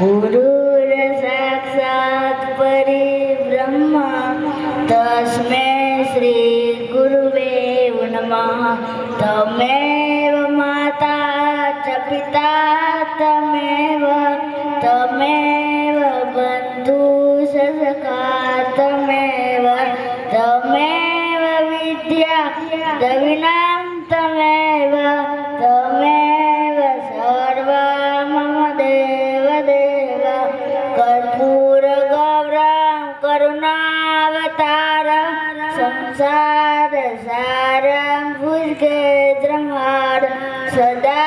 गुरुर् साक्षात् परिब्रह्म तस्मै श्री गुरुवे नमः। तमेव माता च पिता तमेव बन्धु सखा तमेव विद्या द्रविणां तमेव सर्वं मम देवदेव। कर्पूरगौरं करुणावतारं संसारसारं भुजगेन्द्रहारं सदा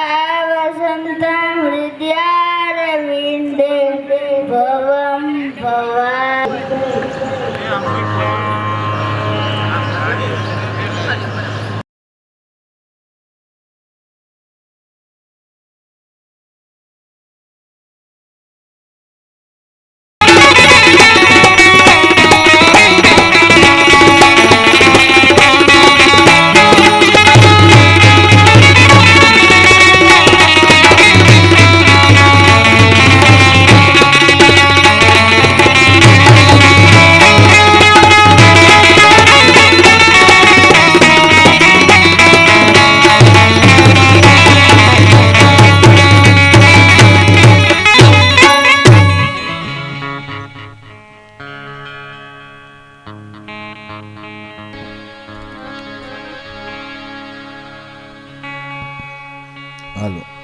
वसन्तं हृदयारविन्दे भवं भवामि।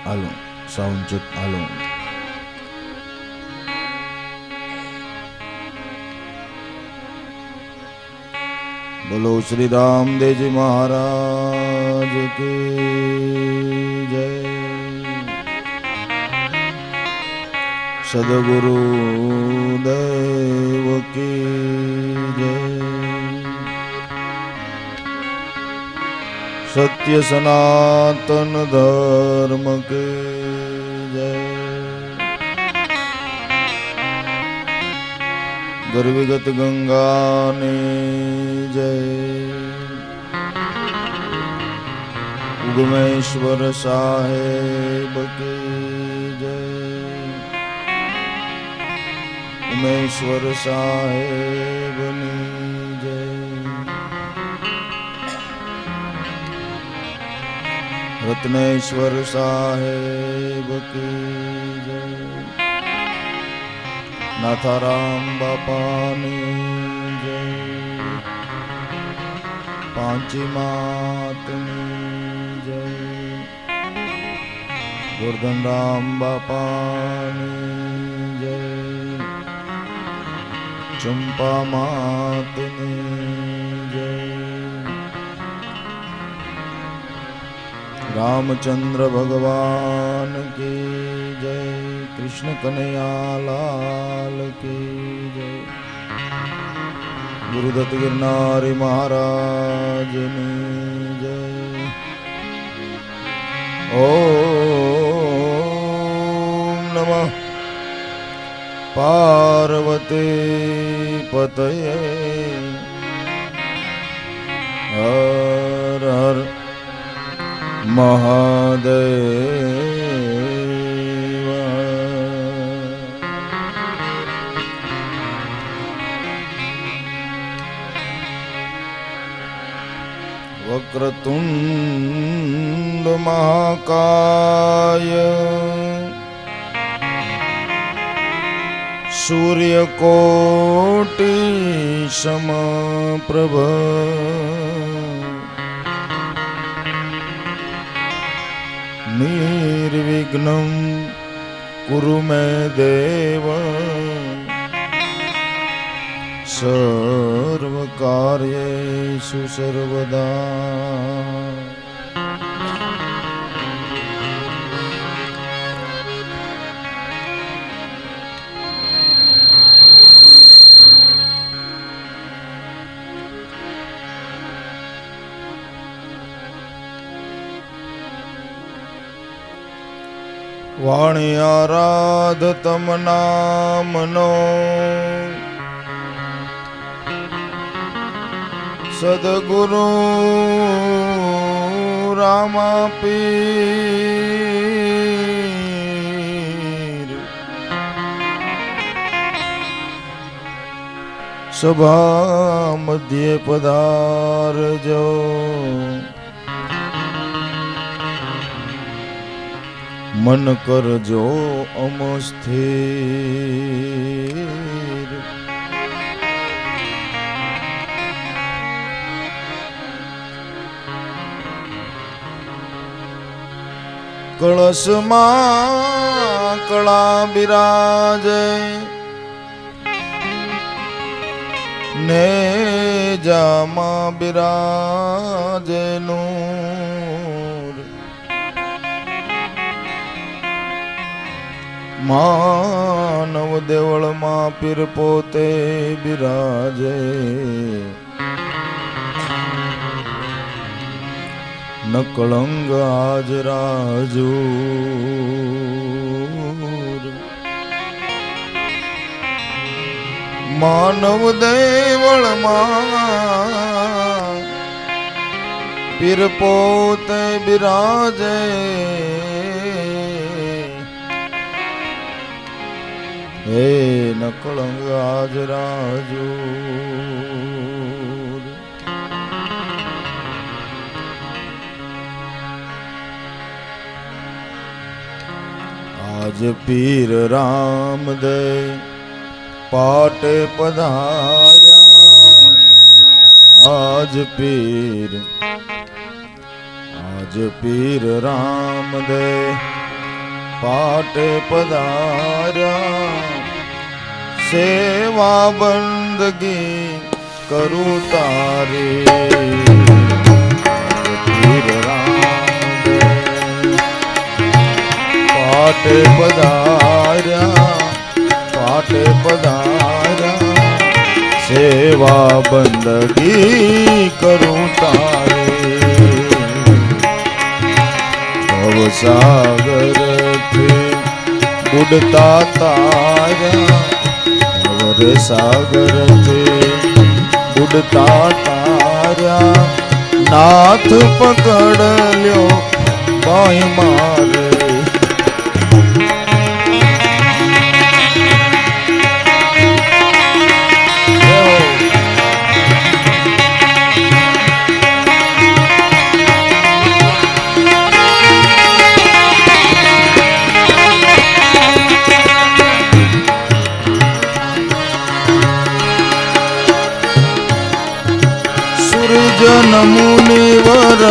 હાલો સાઉન્ડ ચેક હાલો. બોલો શ્રી રામદેવજી મહારાજ કી જય. સદગુરુ દેવ કી જય. सत्य सनातन धर्म के जय. गर्विगत गंगा ने जय. उगमेश्वर साहेब के जय. उमेश्वर साहेब ने जय. रत्नेश्वर साहेब की जय. नाथाराम बापानी जय. પાંચી માતની જય. ગોરધન રામ બાપાની જય. ચંપા માતની જય. रामचंद्र भगवान की जय. कृष्ण कन्हैया लाल की जय. गुरुदत्त गिरनारी महाराज ની જય. ઓમ નમઃ પાર્વતી પતયે. હર હર મહાદેવ. વક્રતુંડ મહાકાય સૂર્યકોટી સમપ્રભ निर्विघ्नं कुरु मे देव. सर्वकार्येषु सर्वदा. વાણી આરાધતમ નામનો સદગુરુ રામપીર સભા મધ્યે પધારજો. મન કરજો અમ સ્થિર. કળશમાં કળા બિરાજે ને જામાં બિરાજે નૂર. માનવ દેવળમાં પીર પોતે બિરાજે. નકળંગ આજ રાજૂર. માનવ દેવળમાં પીર પોતે બિરાજે. હે નકળંગ આજ રાજૂર. આજ પીર રામદેવ પાટે પધાર્યા. આજ પીર રામદેવ પાટે પધાર્યા. સેવા બંદગી કરું તારી. પીર રામદેવ પાટે પધાર્યા. સેવા બંદગી કરું તારી. ભવસાગરથી બુડતા તાર્યા. ભવસાગરથી બુડતા તાર્યા. નાથ પકડ લ્યો બાઈ મારે. જન મુનિવર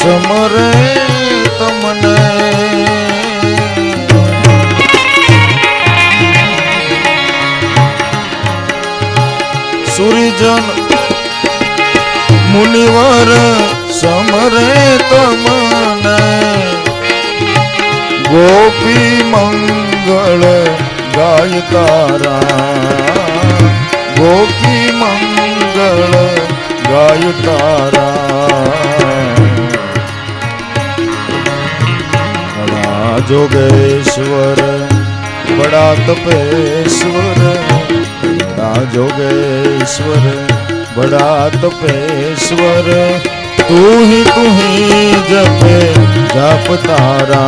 સમરે તમને. સૂર્યજન મુનિવર સમરે તમને. ગોપી મંગળ ગાય તારા. ગોપી મંગળ ગાય તારા. બડા જોગેશ્વર બડા તપેશ્વર. બડા જોગેશ્વર બડા તપેશ્વર. તું ही जपे जप तारा.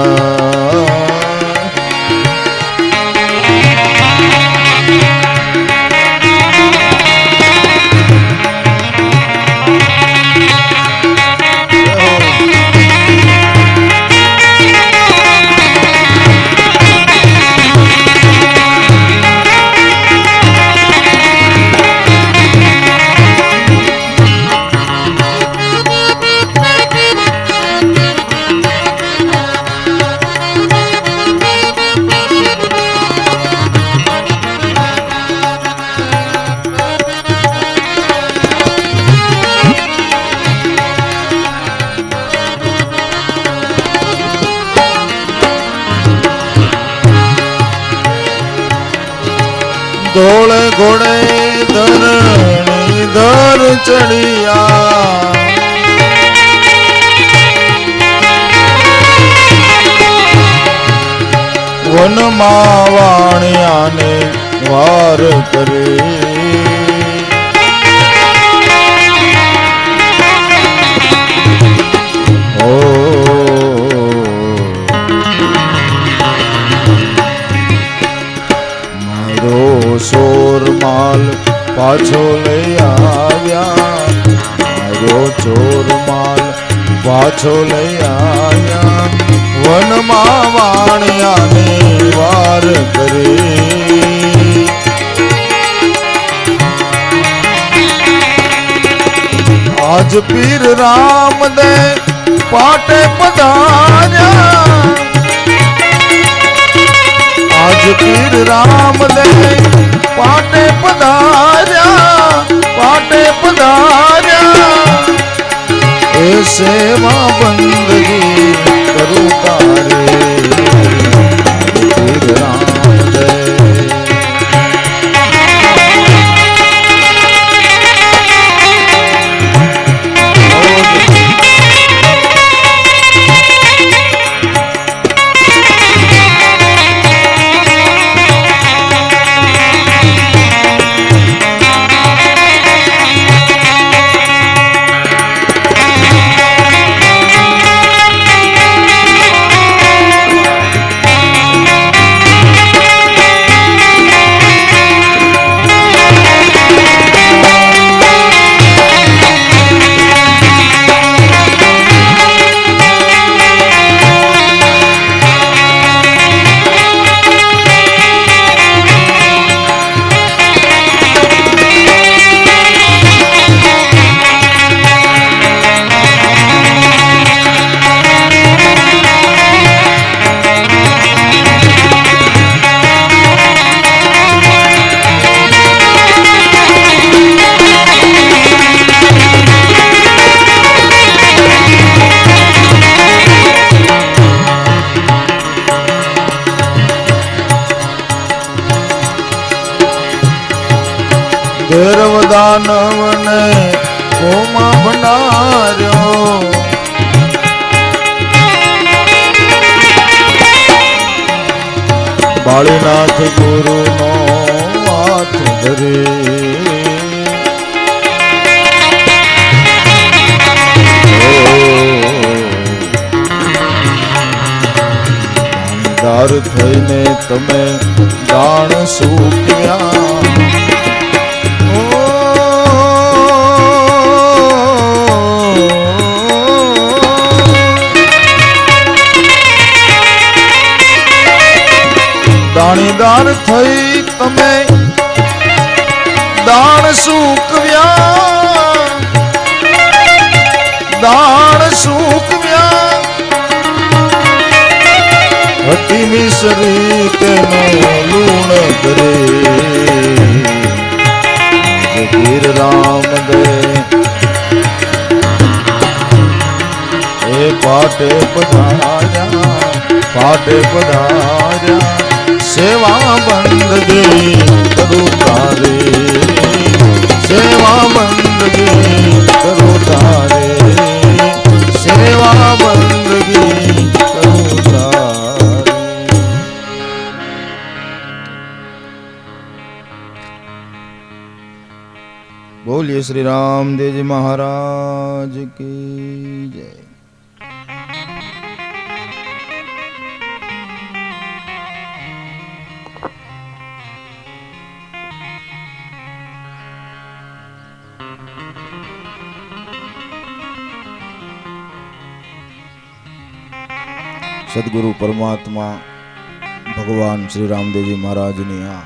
ધોળે ઘોડે ધરણી ધર ચડિયા. વનમાં વાણિયાને વાર કરે. ઓ સોર ચોર માલ પાછો લઈ આવ્યા, મારો ચોર માલ પાછો લઈ આવ્યા, વનમાં વાણિયાને વાર કરી. આજ પીર રામદે પાટે પધાર્યા, આજ પીર રામદે પાટે પધાર્યા, પાટે પધાર્યા, એ સેવા બંદગી કરું તારે પીર રામદે. દાનવને કોમા ભંડાર્યો, બાળીનાથ ગુરુનો હાથ ધરી. દાનદાર થઈને તમે દાણ સૂક્યા, દાણીદાર થઈ તમે દાણ સૂકવ્યા, દાણ સૂકવ્યા, હતી મિસરી તેનો લૂણ કરે. પીર રામદે એ પાટે પધાર્યા, પાટે પધાર્યા, સેવા બંદગી કરું તારે, સેવા બંદગી કરું તારે, સેવા બંદગી કરું તારે. બોલીએ શ્રી રામદેવજી મહારાજ કી જય. સદગુરુ પરમાત્મા ભગવાન શ્રી રામદેવજી મહારાજની આ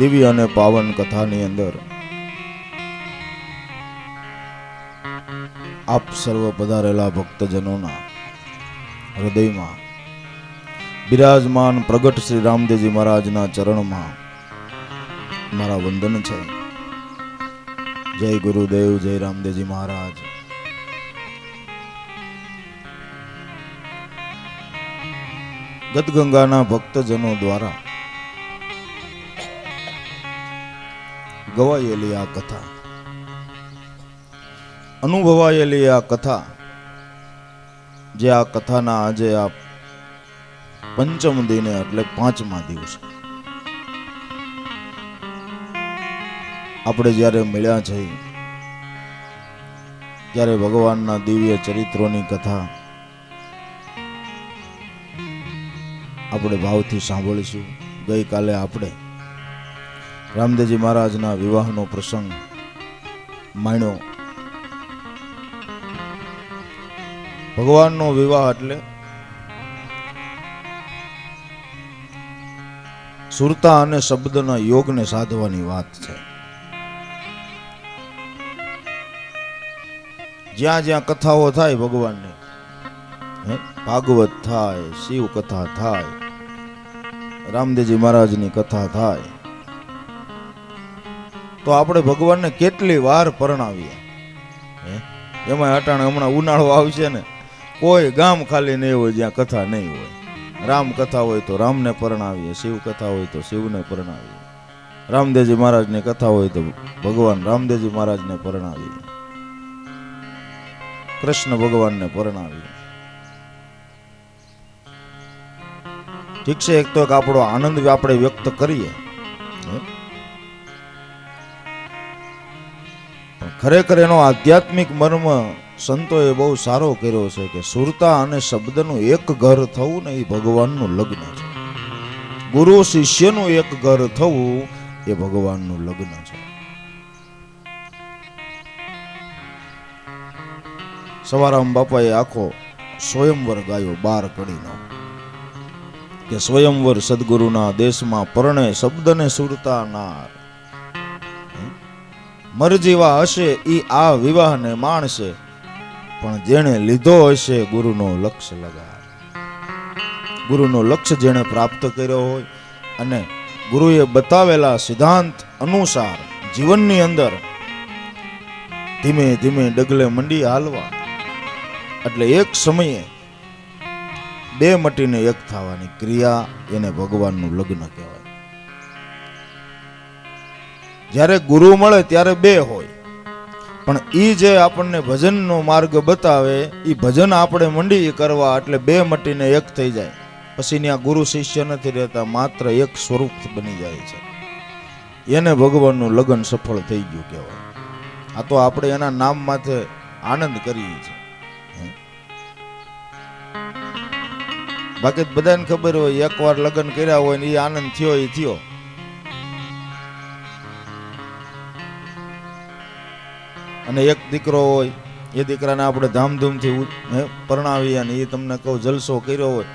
દિવ્ય અને પાવન કથાની અંદર આપ સર્વ પધારેલા ભક્તજનોના હૃદયમાં બિરાજમાન પ્રગટ શ્રી રામદેવજી મહારાજના ચરણમાં મારા વંદન છે. જય ગુરુદેવ, જય રામદેવજી મહારાજ. ગદગંગાના ભક્તજનો દ્વારા ગવાયેલી આ કથા, અનુભવાયેલી આ કથા, જે આ કથાના આજે આ પંચમ દિને એટલે 5મા દિવસે આપણે જ્યારે મળ્યા છે, ત્યારે ભગવાનના દિવ્ય ચરિત્રોની કથા આપણે ભાવથી સાંભળીશું. ગઈકાલે આપણે રામદેવજી મહારાજના વિવાહનો પ્રસંગ માણ્યો. ભગવાનનો વિવાહ એટલે સુરતા અને શબ્દના યોગને સાધવાની વાત છે. જ્યાં જ્યાં કથાઓ થાય ભગવાનની, ભાગવત થાય, શિવ કથા થાય, રામદેવજી મહારાજની કથા થાય, તો આપણે ભગવાનને કેટલી વાર પરણાવીએ. એમાં અટાણે હમણાં ઉનાળો આવશે ને, કોઈ ગામ ખાલી નહીં હોય જ્યાં કથા નહીં હોય. રામ કથા હોય તો રામને પરણાવીએ, શિવ કથા હોય તો શિવને પરણાવીએ, રામદેવજી મહારાજની કથા હોય તો ભગવાન રામદેવજી મહારાજને પરણાવીએ, કૃષ્ણ ભગવાનને પરણાવીએ. ઠીક છે, એક તો એક આપણો આનંદ આપણે વ્યક્ત કરીએ, ખરેખર એનો આધ્યાત્મિક મર્મ સંતોએ બહુ સારો કર્યો છે કે સુરતા અને શબ્દનું એક ઘર થવું ને એ ભગવાનનું લગ્ન છે. ગુરુ શિષ્યનું એક ઘર થવું એ ભગવાનનું લગ્ન છે. સવારામ બાપાએ આખો સ્વયંવર ગાયો 12 કડીનો કે સ્વયંવર સદગુરુના દેશમાં પરણે શબ્દને સુરતા નાર. મરજીવા હશે ઈ આ વિવાહને માણશે, પણ જેણે લીધો હશે ગુરુનો લક્ષ્ય લગા. ગુરુનો લક્ષ્ય જેણે પ્રાપ્ત કર્યો હોય અને ગુરુએ બતાવેલા સિદ્ધાંત અનુસાર જીવનની અંદર ધીમે ધીમે ડગલે મંડી હાલવા, એટલે એક સમયે બે મટીને એક થવાની ક્રિયા, એને ભગવાનનું લગ્ન કહેવાય. જ્યારે ગુરુ મળે ત્યારે બે હોય, પણ ઈ જે આપણને ભજનનો માર્ગ બતાવે ઈ ભજન આપણે મંડી કરવા, એટલે બે મટીને એક થઈ જાય. પછી ત્યાં ગુરુ શિષ્ય નથી રહેતા, માત્ર એક સ્વરૂપ બની જાય છે. એને ભગવાનનું લગ્ન સફળ થઈ ગયું કહેવાય. આ તો આપણે એના નામ માથે આનંદ કરીએ છીએ. બાકી બધાને ખબર હોય, એકવાર લગ્ન કર્યા હોય ને એ આનંદ થયો એ થયો. અને એક દીકરો હોય, એ દીકરાને આપણે ધામધૂમથી પરણાવી અને એ તમને કહું જલસો કર્યો હોય,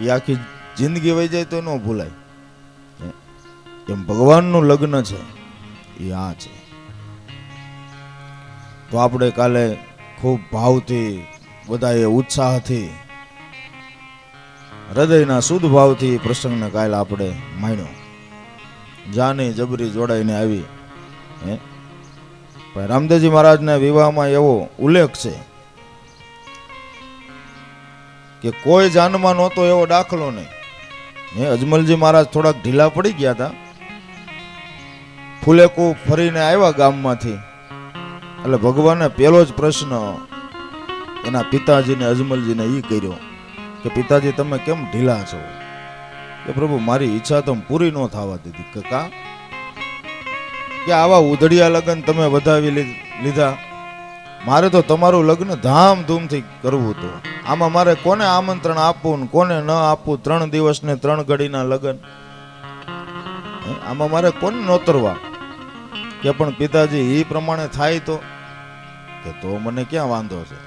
એ આખી જિંદગી વહી જાય તો ન ભૂલાય. એમ ભગવાનનું લગ્ન છે એ આ છે. તો આપણે કાલે ખૂબ ભાવથી, બધાએ ઉત્સાહથી, હૃદયના શુદ્ધ ભાવથી પ્રસંગને કાલે આપણે માણ્યો. જાની જબરી જોડાઈને આવી. રામદેવજી મહારાજના વિવાહમાં એવો ઉલ્લેખ છે કે કોઈ જાનમાં નહોતો એવો દાખલો નહીં. અજમલજી મહારાજ થોડાક ઢીલા પડી ગયા હતા. ફૂલેકુ ફરીને આવ્યા ગામમાંથી, એટલે ભગવાને પેલો જ પ્રશ્ન એના પિતાજીને અજમલજીને ઈ કર્યો કે પિતાજી તમે કેમ ઢીલા છો? કે પ્રભુ મારી ઈચ્છા તો પૂરી ન થવા દીધી. કે કા? કે આવા ઉધડિયા લગ્ન તમે વધાવી લીધા, મારે તો તમારું લગ્ન ધામધૂમથી કરવું હતું. આમાં મારે કોને આમંત્રણ આપવું ને કોને ન આપવું? 3 દિવસ ને 3 ઘડીના લગ્ન, આમાં મારે કોને નોતરવા? કે પણ પિતાજી એ પ્રમાણે થાય તો? કે તો મને ક્યાં વાંધો છે,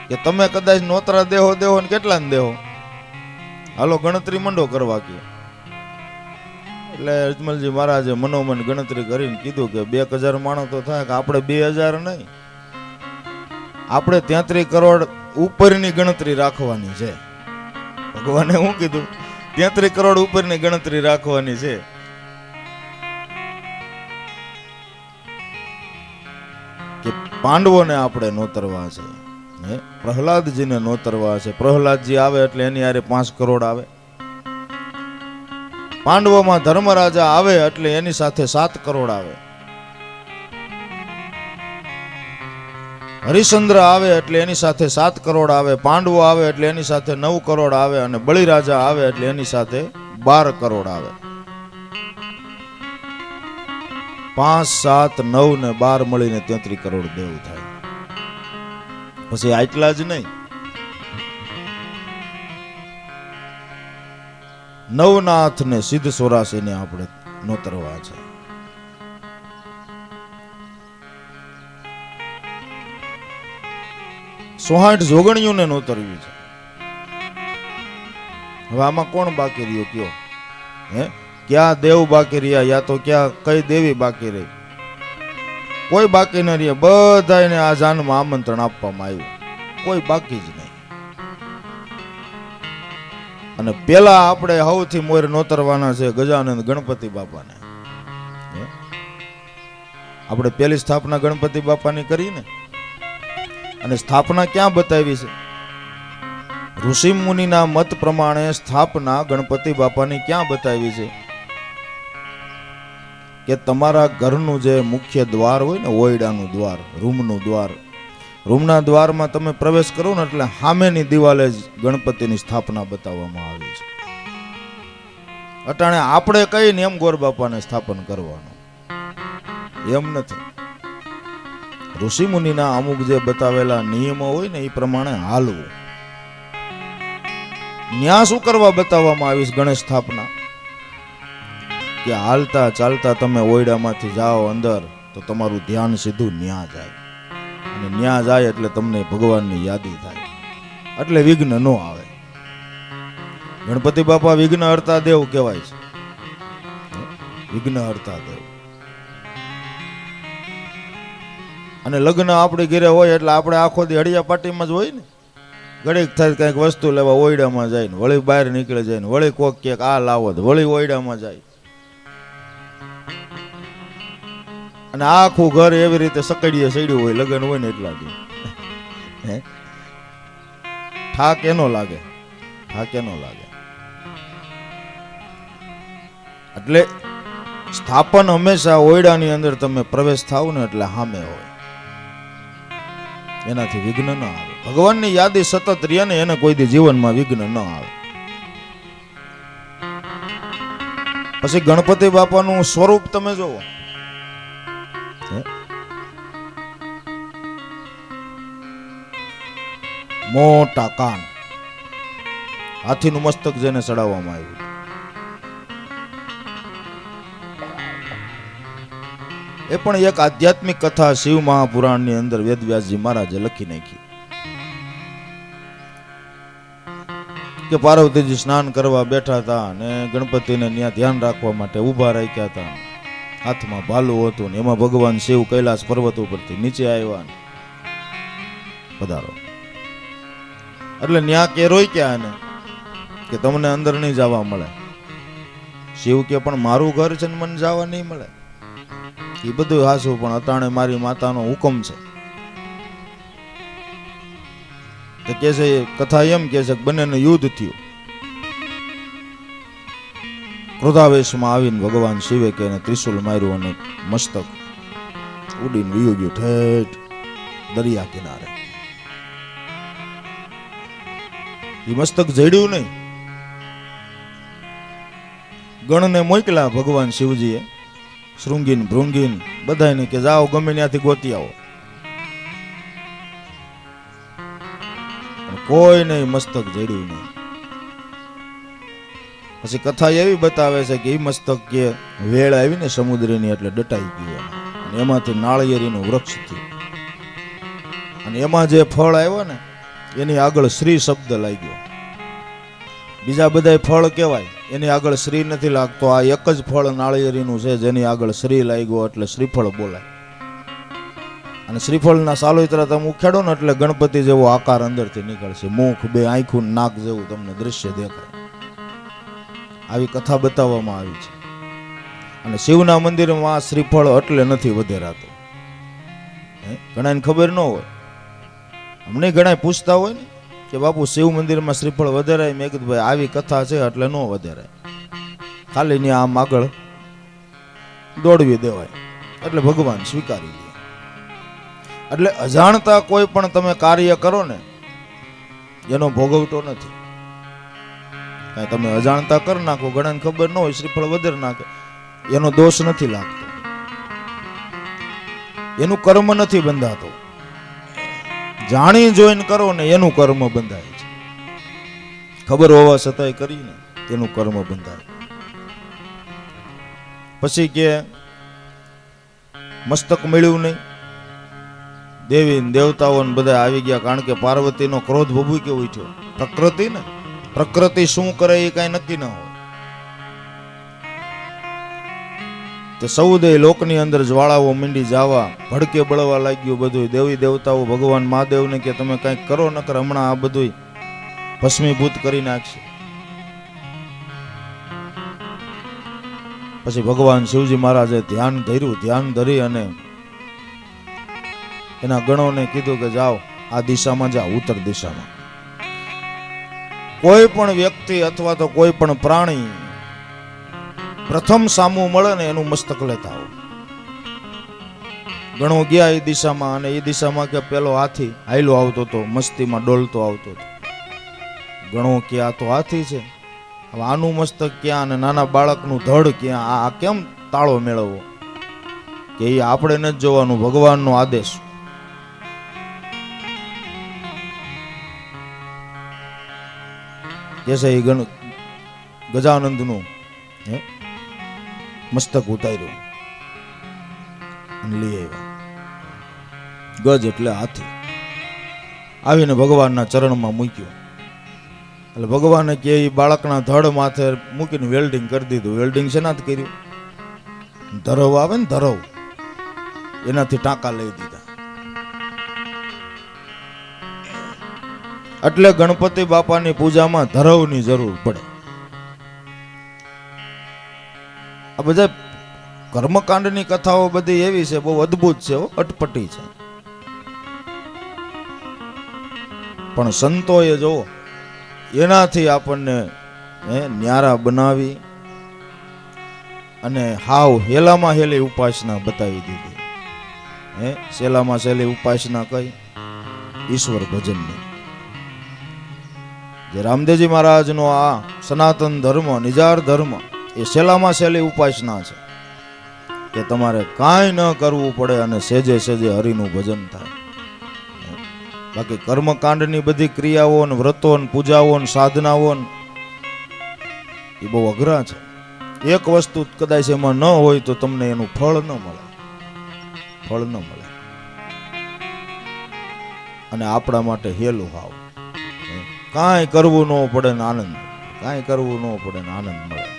કે તમે કદાચ નોતરા દેહો ને કેટલા ને દેહો, હાલો ગણતરી મંડો કરવા. કે એટલે અજમલજી મહારાજે મનોમન ગણતરી કરીને કીધું કે 2000 માણસ તો થાય, કે આપણે 2000 નહીં, આપણે 33 કરોડ ઉપરની ગણતરી રાખવાની છે. ભગવાને શું કીધું? 33 કરોડ ઉપરની ગણતરી રાખવાની છે. કે પાંડવોને આપણે નોતરવા છે, પ્રહલાદજીને નોતરવા છે. પ્રહલાદજી આવે એટલે એની હારે 5 કરોડ આવે. પાંડવોમાં ધર્મરાજા આવે એટલે એની સાથે 7 કરોડ આવે. હરિશ્ચંદ્ર આવે એટલે એની સાથે 7 કરોડ આવે. પાંડવો આવે એટલે એની સાથે 9 કરોડ આવે. અને બલિરાજા આવે એટલે એની સાથે 12 કરોડ આવે. 5, 7, 9 ને 12 મળીને 33 કરોડ દેવ થાય. પછી આટલા જ નહીં, નવનાથ ને સિદ્ધ સોરાસીને આપણે નોતરવા છે. 60 જોગણીઓને નોતરવી છે. હવે આમાં કોણ બાકી રહ્યો કયો? હે, ક્યાં દેવ બાકી રહ્યા, યા તો ક્યાં કઈ દેવી બાકી રહી? કોઈ બાકી ન રહ્યા. બધાને આ જાનમાં આમંત્રણ આપવામાં આવ્યું, કોઈ બાકી જ નહીં. અને પેલા આપણે સૌથી મોર નોતરવાના છે ગજાનંદ ગણપતિ બાપાને. આપણે પેલી સ્થાપના ગણપતિ બાપાની કરી ને, અને સ્થાપના ક્યાં બતાવી છે? ઋષિ મુનિના મત પ્રમાણે સ્થાપના ગણપતિ બાપાની ક્યાં બતાવી છે? કે તમારા ઘરનું જે મુખ્ય દ્વાર હોય ને, ઓયડાનું દ્વાર, રૂમનું દ્વાર, રૂમના દ્વારમાં તમે પ્રવેશ કરો ને એટલે સામેની દિવાલે જ ગણપતિની સ્થાપના બતાવવામાં આવી છે. અટાણે આપણે કહીને એમ ગોર બાપાને સ્થાપન કરવાનું, એમ નથી. ઋષિ મુનિના અમુક જે બતાવેલા નિયમો હોય ને એ પ્રમાણે હાલવું. ન્યા શું કરવા બતાવવામાં આવી છે ગણેશ સ્થાપના? કે હાલતા ચાલતા તમે ઓયડામાંથી જાઓ અંદર તો તમારું ધ્યાન સીધું ન્યા જાય, અને ન્યા જાય એટલે તમને ભગવાનની યાદી થાય, એટલે વિઘ્ન ન આવે. ગણપતિ બાપા વિઘ્ન હરતા દેવ કહેવાય છે. વિઘ્ન હરતા દેવ. અને લગ્ન આપણી ઘરે હોય એટલે આપણે આખો દી હળિયા પાટીમાં જ હોય ને. ઘડીક થાય કંઈક વસ્તુ લેવા ઓયડામાં જાય ને, વળી બહાર નીકળે જાય ને, વળી કોક ક્યાંક આ લાવો વળી ઓયડામાં જાય. અને આખું ઘર એવી રીતે સકડીએ સડ્યું હોય, લગ્ન હોય ને એટલા દી. થાક એનો લાગે, થાક એનો લાગે. એટલે સ્થાપન હંમેશા ઓયડાની અંદર તમે પ્રવેશ થાવ ને એટલે સામે હોય, એનાથી વિઘ્ન ન આવે. ભગવાનની યાદી સતત રહે ને એને કોઈ દી જીવનમાં વિઘ્ન ન આવે. પછી ગણપતિ બાપાનું સ્વરૂપ તમે જોવો, મોટા કાન, હાથીનું મસ્તક જેને ચડાવવામાં આવ્યું. એ પણ એક આધ્યાત્મિક કથા શિવ મહાપુરાણની અંદર વેદવ્યાસજી મહારાજે લખી નાખી કે પાર્વતીજી સ્નાન કરવા બેઠા હતા અને ગણપતિને ત્યાં ધ્યાન રાખવા માટે ઊભા રાખ્યા હતા. હાથમાં ભાલું હતું ને એમાં ભગવાન શિવ કૈલાસ પર્વત ઉપરથી નીચે આવ્યા ને પધારો. એટલે ન્યા કે રોક્યા ને કે તમને અંદર નહીં જવા મળે. શિવ કે પણ મારું ઘર છે ને મને જવા નહીં મળે. એ બધું હાસું, પણ અટાણે મારી માતાનો હુકમ છે. કે છે કથા એમ કે છે બંનેનું યુદ્ધ થયું. ક્રોધાવેશમાં આવીને ભગવાન શિવે કે એને ત્રિશુલ માર્યું અને મસ્તક ઉડીને વયું ગયું ઠેઠ દરિયા કિનારે. એ મસ્તક જડ્યું નહીં. ગણને મોકલા ભગવાન શિવજીએ, શૃંગીન ભૃંગીન બધાને કે જાઓ ગમે ત્યાંથી ગોતી આવો. કોઈ નહીં, મસ્તક જડ્યું નહીં. પછી કથા એવી બતાવે છે કે એ મસ્તક કે વેળ આવી ને સમુદ્રની એટલે દટાઈ ગયું, અને એમાંથી નાળિયેરીનું વૃક્ષ થયું, અને એમાં જે ફળ આવ્યો ને એની આગળ શ્રી શબ્દ લાગ્યો. બીજા બધા ફળ કહેવાય એની આગળ શ્રી નથી લાગતો. આ એક જ ફળ નાળિયેરીનું છે જેની આગળ શ્રી લાગ્યો એટલે શ્રીફળ બોલાય. અને શ્રીફળના સાલોતરા તમે ઉખેડો ને એટલે ગણપતિ જેવો આકાર અંદરથી નીકળશે, મુખ, બે આંખું, નાક જેવું તમને દ્રશ્ય દેખાય. આવી કથા બતાવવામાં આવી છે. અને શિવના મંદિરમાં શ્રીફળ એટલે નથી વધેરાતું. ઘણાને ખબર ન હોય. અમને ઘણા પૂછતા હોય ને કે બાપુ શિવ મંદિરમાં શ્રીફળ વધેરાય. મેં કીધું ભાઈ આવી કથા છે એટલે ન વધેરાય, ખાલી ને આમ આગળ દોડવી દેવાય એટલે ભગવાન સ્વીકારી લે. એટલે અજાણતા કોઈ પણ તમે કાર્ય કરો ને એનો ભોગવટો નથી. કાંઈ તમે અજાણતા કરી નાખો, ઘણાને ખબર ન હોય, શ્રીફળ વધેર નાખે, એનો દોષ નથી લાગતો, એનું કર્મ નથી બંધાતો. જાણી જોઈને કરો ને એનું કર્મ બંધાય છે. ખબર હોવા છતાંય કરીને તેનું કર્મ બંધાય. પછી કે મસ્તક મળ્યું નહીં, દેવી ને દેવતાઓ ને બધા આવી ગયા, કારણ કે પાર્વતીનો ક્રોધ ભભૂક્યો ઉઠ્યો. પ્રકૃતિ ને પ્રકૃતિ શું કરે એ કઈ નક્કી ન હોય. તે સૌદે લોકની અંદર જ્વાળાઓ મીંડી જાવા, ભડકે બળવા લાગ્યું બધું. દેવી દેવતાઓ ભગવાન મહાદેવને કે તમે કંઈક કરો, નકર હમણાં આ બધું ભસ્મીભૂત કરી નાખશે. પછી ભગવાન શિવજી મહારાજે ધ્યાન ધર્યું. ધ્યાન ધરી અને એના ગણોને કીધું કે જાઓ આ દિશામાં જાઓ, ઉત્તર દિશામાં. કોઈ પણ વ્યક્તિ અથવા તો કોઈ પણ પ્રાણી પ્રથમ સામું મળે ને એનું મસ્તક લેતા આવો. ગણો ગયા એ દિશામાં, અને એ દિશામાં કે પેલો હાથી હાયલો આવતો હતો, મસ્તીમાં ડોલતો આવતો હતો. ગણો કે આ તો હાથી છે, હવે આનું મસ્તક ક્યાં, અને નાના બાળકનું ધડ ક્યાં, આ કેમ તાળો મેળવવો? કે એ આપણે નથી જોવાનું, ભગવાનનો આદેશ. જૈસે એ ગજાનંદનું મસ્તક ઉતાર્યું અને લઈ આવ્યા. ગજ એટલે હાથી. આવીને ભગવાનના ચરણમાં મૂક્યું. એટલે ભગવાને કે એ બાળકના ધડ માથે મૂકીને વેલ્ડિંગ કરી દીધું. વેલ્ડિંગ શેનાથી કર્યું? ધરવ આવે ને ધરવ, એનાથી ટાંકા લઈ દીધા. એટલે ગણપતિ બાપાની પૂજામાં ધરવની જરૂર પડે. આ બધા કર્મકાંડની કથાઓ બધી એવી છે, બહુ અદ્ભુત છે, અટપટી છે. પણ સંતોએ જો એનાથી આપણને ન્યારા બનાવી અને હાવ હેલામાં હેલી ઉપાસના બતાવી દીધી. સેલામાં સેલી ઉપાસના કઈ? ઈશ્વર ભજનની. જે રામદેવજી મહારાજનો આ સનાતન ધર્મ, નિજાર ધર્મ, એ સેલામાં સેલી ઉપાસના છે કે તમારે કાંઈ ન કરવું પડે અને સેજે સેજે હરિનું ભજન થાય. બાકી કર્મકાંડની બધી ક્રિયાઓ ને વ્રતો ને પૂજાઓ ને સાધનાઓ એ બહુ અઘરા છે. એક વસ્તુ કદાચ એમાં ન હોય તો તમને એનું ફળ ન મળે, ફળ ન મળે. અને આપણા માટે હેલું હાવ, કાંઈ કરવું ન પડે ને આનંદ, કાંઈ કરવું ન પડે ને આનંદ મળે.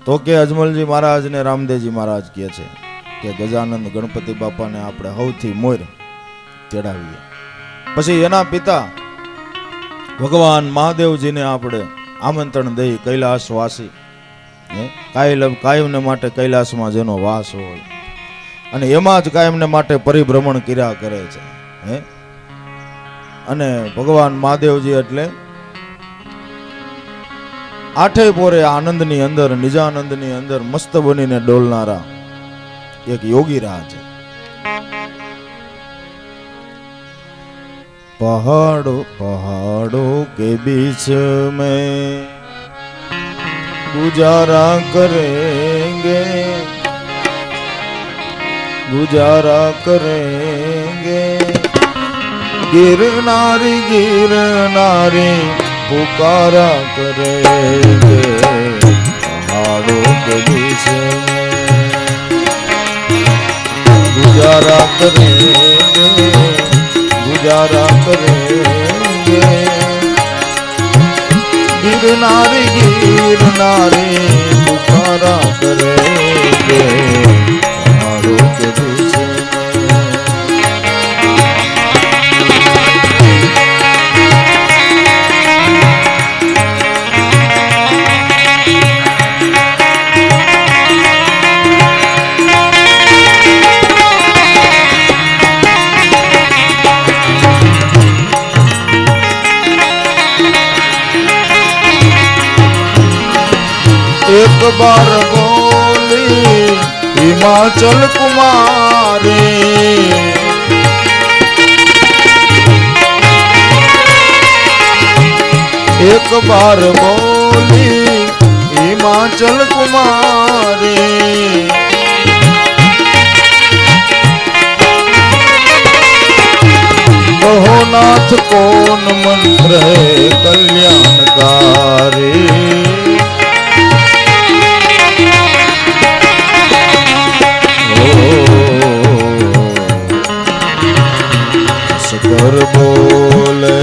તો કે અજમલજી મહારાજ ને રામદેવજી મહારાજ કહે છે કે ગજાનંદ ગણપતિ બાપાને આપણે સૌથી મોર ચડાવીએ. પછી એના પિતા ભગવાન મહાદેવજીને આપણે આમંત્રણ દઈ, કૈલાસવાસી, કાયમને માટે કૈલાસમાં જેનો વાસ હોય અને એમાં જ કાયમને માટે પરિભ્રમણ કર્યા કરે છે. અને ભગવાન મહાદેવજી એટલે આઠે પોરે આનંદની અંદર, નિજાનંદની અંદર મસ્ત બનીને ડોલનારા એક યોગી રાહ છે. પહાડો પહાડો કે બીચ में गुजारा करेंगे, गुजारा करेंगे, गिरनारी गिरनारी पुकारा करेंगे, पहाड़ों के बीच में गुजारा करेंगे, गुजारा करेंगे, गिरनारी गिरनारी पुकारा करेंगे, पहाड़ों के बीच में। एक बार बोली हिमाचल कुमारी, एक बार बोली हिमाचल कुमारी, कहो नाथ कौन मंत्र है कल्याणकारी, કર બોલે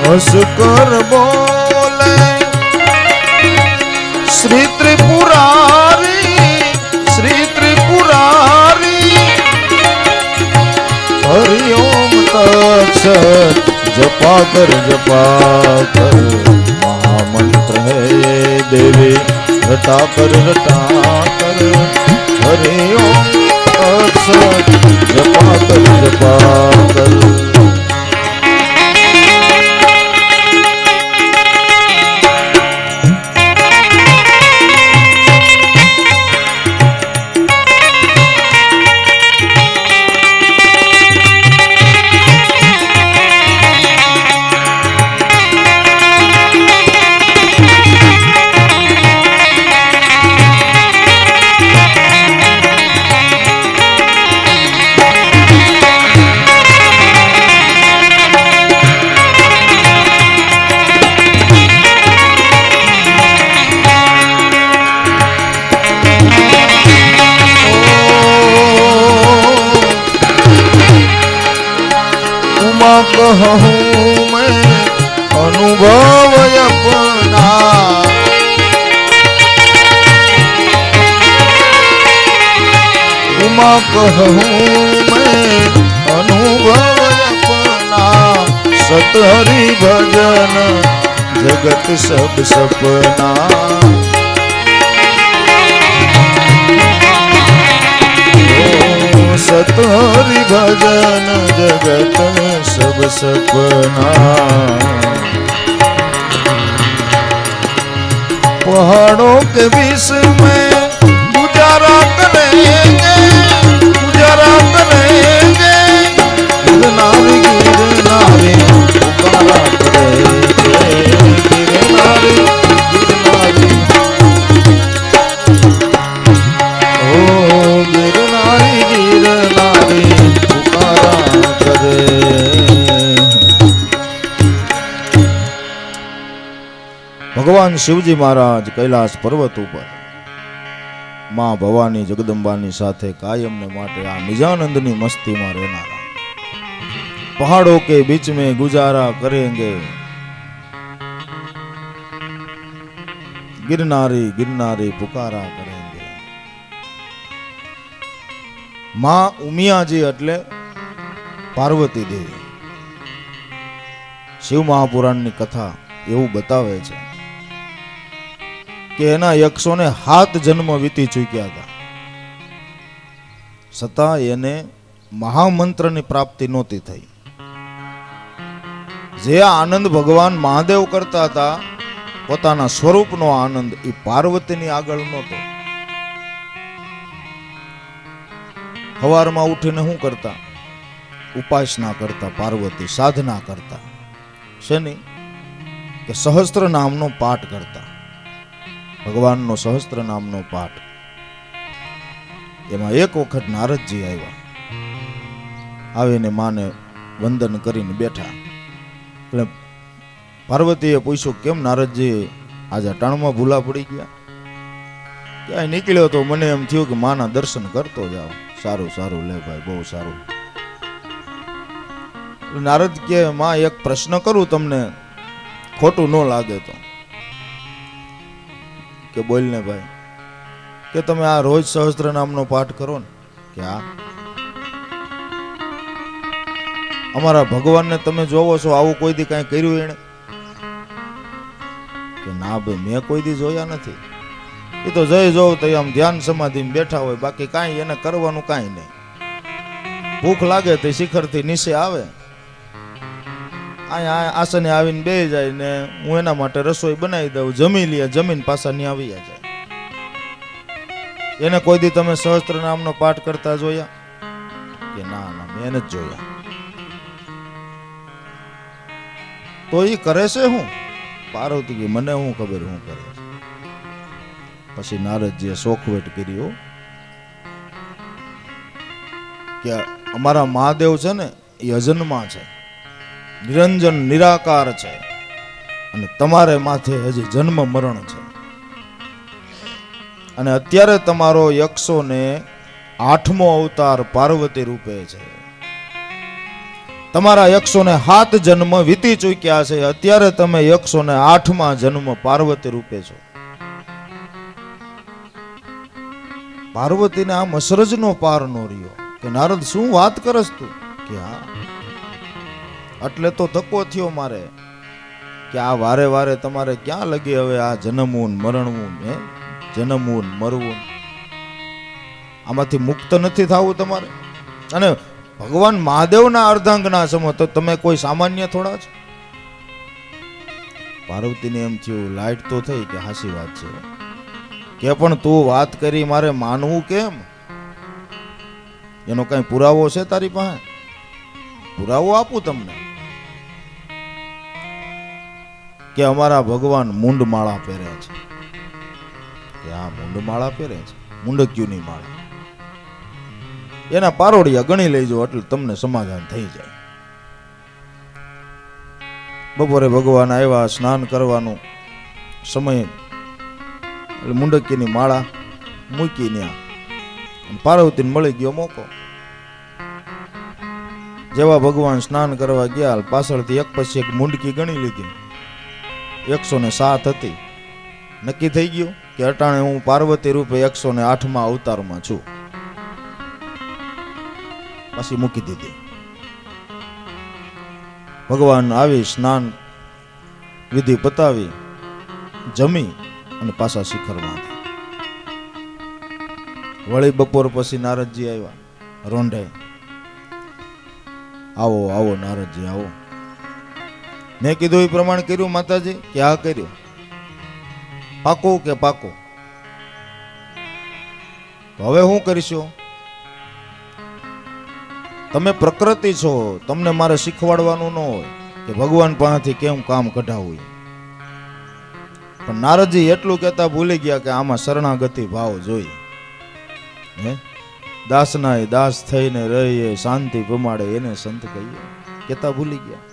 હસ કર બોલે શ્રી ત્રિપુરારી હરિ ઓમ તત્સત જપા કર મહામંત્ર હે દેવી રટા કર હરિ ઓમ તત્સત જપા કર कहूँ मैं अनुभव अपना उमा कहूँ मैं अनुभव अपना सत हरि भजन जगत सब सपना सत हरि भजन जगत सब सपना पहाड़ों के बीच में गुजारा करेंगे गिरनारी पुकारा करेंगे गिरनारी ભગવાન શિવજી મહારાજ કૈલાસ પર્વત ઉપર માં ભવાની જગદંબાની સાથે કાયમને માટે આ નિજાનંદની મસ્તીમાં રહેનારા પહાડો કે બીચ में गुजारा करेंगे गिरनारी पुकारा करेंगे માં ઉમિયાજી એટલે પાર્વતી દેવી શિવ મહાપુરાણની કથા એવું બતાવે છે કે એના 107 જન્મ વીતી ચૂક્યા હતા છતાં એને મહામંત્રની પ્રાપ્તિ નહોતી થઈ જે આનંદ ભગવાન મહાદેવ કરતા હતા પોતાના સ્વરૂપનો આનંદ એ પાર્વતીની આગળ નહોતો સવારમાં ઉઠીને શું કરતા ઉપાસના કરતા પાર્વતી સાધના કરતા શેની કે સહસ્ત્ર નામનો પાઠ કરતા ભગવાનનો સહસ્ત્ર નામનો પાઠ એમાં એક વખત નારદજી આવ્યા આવીને માને વંદન કરીને બેઠા એટલે પાર્વતીએ પૂછ્યું કેમ નારદજી આજે અટાણમાં ભૂલા પડી ગયા ક્યાંય નીકળ્યો તો મને એમ થયું કે માના દર્શન કરતો જાવ સારું લે ભાઈ બહુ સારું નારદ કે માં એક પ્રશ્ન કરું તમને ખોટું ન લાગે તો કે બોલ ને ભાઈ કે તમે આ રોજ સહસ્ત્ર નામનો પાઠ કરો ને કે આ અમારા ભગવાનને તમે જોવો છો આવું કોઈ દી કાંઈ કર્યું એને કે ના ભાઈ મેં કોઈ દી જોયા નથી એ તો જઈ જોવ તો આમ ધ્યાન સમાધિમાં બેઠા હોય બાકી કાંઈ એને કરવાનું કાંઈ નહીં ભૂખ લાગે તો શિખરથી નીચે આવે અહીંયા આસને આવીને બેસી જાય ને હું એના માટે રસોઈ બનાવી દઉં જમી લે જમીન પાછા ની આવી જાય એને કોઈ દી તમે સહસ્ત્ર નામનો પાઠ કરતા જોયા કે ના મેં જ જોયા તો એ કરે છે હું પાર્વતી કે મને શું ખબર શું કરે છે પછી નારદજીએ શોખવેટ કર્યો કે અમારા મહાદેવ છે ને એ અજન્મા છે નિરંજન નિરાકાર છે અને તમારે માથે હજી જન્મ મરણ છે અને અત્યારે તમારો 108મો અવતાર પાર્વતી રૂપે છે. તમારા 107 જન્મ વીતી ચૂક્યા છે, અત્યારે તમે 108મા જન્મ પાર્વતી રૂપે છો. પાર્વતીને આમ અસરજનો પાર નો રહ્યો કે નારદ શું વાત કરસ તું, કે હા એટલે તો ધક્કો થયો મારે કે આ વારે વારે તમારે ક્યાં લગી હવે આ જન્મવું ને મરણવું, હે જન્મવું ને મરવું, આમાંથી મુક્ત નથી થવું તમારે. અને ભગવાન મહાદેવના અર્ધાંગના સમો તો તમે કોઈ સામાન્ય થોડા છો. પાર્વતીને એમ થયું લાઈટ તો થઈ કે હાસી વાત છે, કે પણ તું વાત કરી મારે માનવું કેમ? એનો કઈ પુરાવો છે તારી પાસે? પુરાવો આપું તમને કે અમારા ભગવાન મુંડમાળા પહેરે છે, કે આ મુંડમાળા પહેરે છે, મુંડક્યુની માળા, એના પારોડિયા ગણી લેજો એટલે તમને સમાધાન થઈ જાય. બપોરે ભગવાન આવ્યા, સ્નાન કરવાનું સમય એટલે મુંડકીની માળા મૂકી ત્યાં, પાર્વતીને મળી ગયો મોકો. જેવા ભગવાન સ્નાન કરવા ગયા, પાછળથી એક પછી એક મુંડકી ગણી લીધી, 107 હતી. નક્કી થઈ ગયું કે અટાણે હું પાર્વતી રૂપે 108મા અવતારમાં છું. પછી મૂકી દીધી. ભગવાન આવી સ્નાન વિધિ પતાવી જમી અને પાછા શિખરમાં. વળી બપોર પછી નારદજી આવ્યા રોંઢે. આવો આવો નારદજી આવો. મેં કીધું એ પ્રમાણે કર્યું માતાજી? કે આ કર્યું. પાકું કે પાકું? હવે હું કરીશું? તમે પ્રકૃતિ છો, તમને મારે શીખવાડવાનું ન હોય કે ભગવાન પાસેથી કેમ કામ કઢાવવું. પણ નારદજી એટલું કહેતા ભૂલી ગયા કે આમાં શરણાગતિ ભાવ જોઈએ. હે દાસના દાસ થઈને રહીએ, શાંતિ પમાડે એને સંત કહીએ, કહેતા ભૂલી ગયા.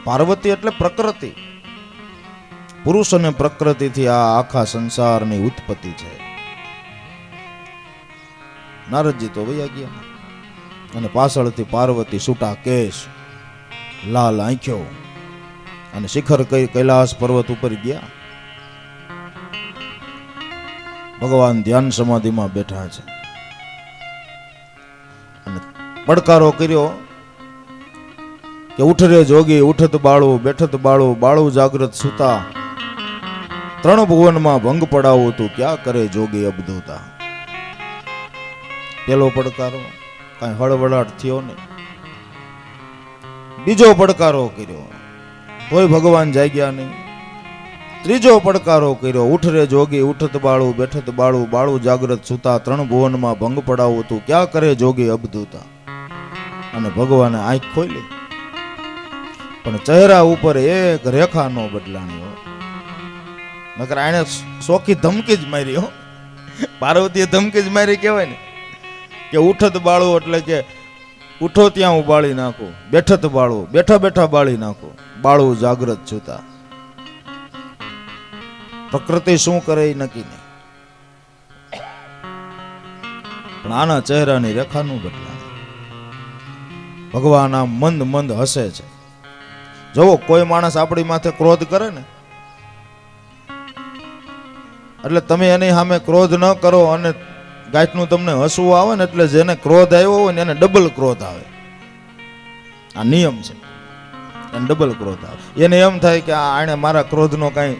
પાર્વતી એટલે પ્રકૃતિ. પુરુષ અને પ્રકૃતિથી આ આખા સંસારની ઉત્પત્તિ છે. નારદજી તો વયા ગયા અને પાછળથી પાર્વતી છૂટા કેશ, લાલ આંખો અને શિખર કૈલાસ પર્વત ઉપર ગયા. ભગવાન ધ્યાન સમાધિમાં બેઠા છે અને પડકારો કર્યો કે ઉઠ રે જોગી, ઉઠત બાળું, બેઠત બાળું, બાળું જાગ્રત સુતા, 3 ભુવનમાં ભંગ પડાવું તું ક્યાં કરે જોગી અબધૂતા. પેલો પડકારો કઈ હળવળાટ થયો નહીં. બીજો પડકારો કર્યો તોય ભગવાન જાગ્યા નહીં. ત્રીજો પડકારો કર્યો ઉઠ રે જોગી, ઉઠત બાળું, બેઠત બાળું, બાળું જાગ્રત સુતા, 3 ભુવનમાં ભંગ પડાવું તું ક્યાં કરે જોગી અબધૂતા. અને ભગવાને આંખ ખોલી પણ ચહેરા ઉપર એક રેખા નો બદલાણી. નકર આને સોખી ધમકી જ મારી. હો પાર્વતીએ ધમકી જ મારી કહેવાય ને, કે ઉઠત બાળું એટલે કે ઉઠો ત્યાં હું બાળી નાખું, બેઠત બાળું બેઠા બેઠા બાળી નાખું, બાળું જાગ્રત છુતા. પ્રકૃતિ શું કરે એ નક્કી નહીં, પણ આના ચહેરાની રેખાનું બદલાય. ભગવાન આમ મંદ મંદ હસે છે. જોવો કોઈ માણસ આપણી માથે ક્રોધ કરે ને એટલે તમે એની સામે ક્રોધ ન કરો અને ગાંઠનું તમને હસવું આવે ને એટલે જેને ક્રોધ આવ્યો હોય ને એને ડબલ ક્રોધ આવે. આ નિયમ છે, એને ડબલ ક્રોધ આવે. એને એમ થાય કે આણે મારા ક્રોધનો કાંઈ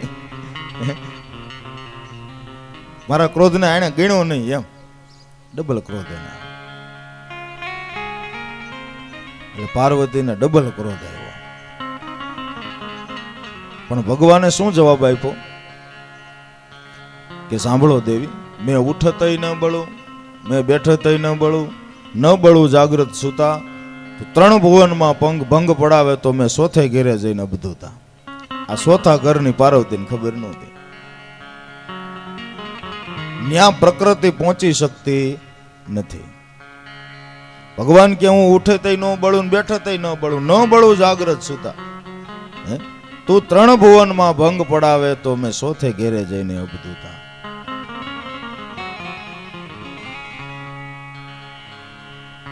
મારા ક્રોધને આણે ગણ્યો નહીં, એમ ડબલ ક્રોધ એને. એટલે પાર્વતીને ડબલ ક્રોધ આવ્યો. પણ ભગવાને શું જવાબ આપ્યો કે સાંભળો દેવી, મેં ઉઠતય ન બળું, મેં બેઠતય ન બળું, ન બળું જાગ્રત સુતા, 3 ભુવનમાં ભંગ પડાવે તો મેં સોથે ઘેરે જઈને અબધૂતા. આ ચોથા ઘરની પાર્વતીને ખબર નહોતી. ન્યા પ્રકૃતિ પહોંચી શકતી નથી. ભગવાન કે હું ઉઠે તઈ ન બળું, બેઠે તઈ ન બળું, ન બળું જાગ્રત સુતા. હે તું 3 ભુવનમાં ભંગ પડાવે તો મેં સોથે ઘેરે જઈને અબધૂતા.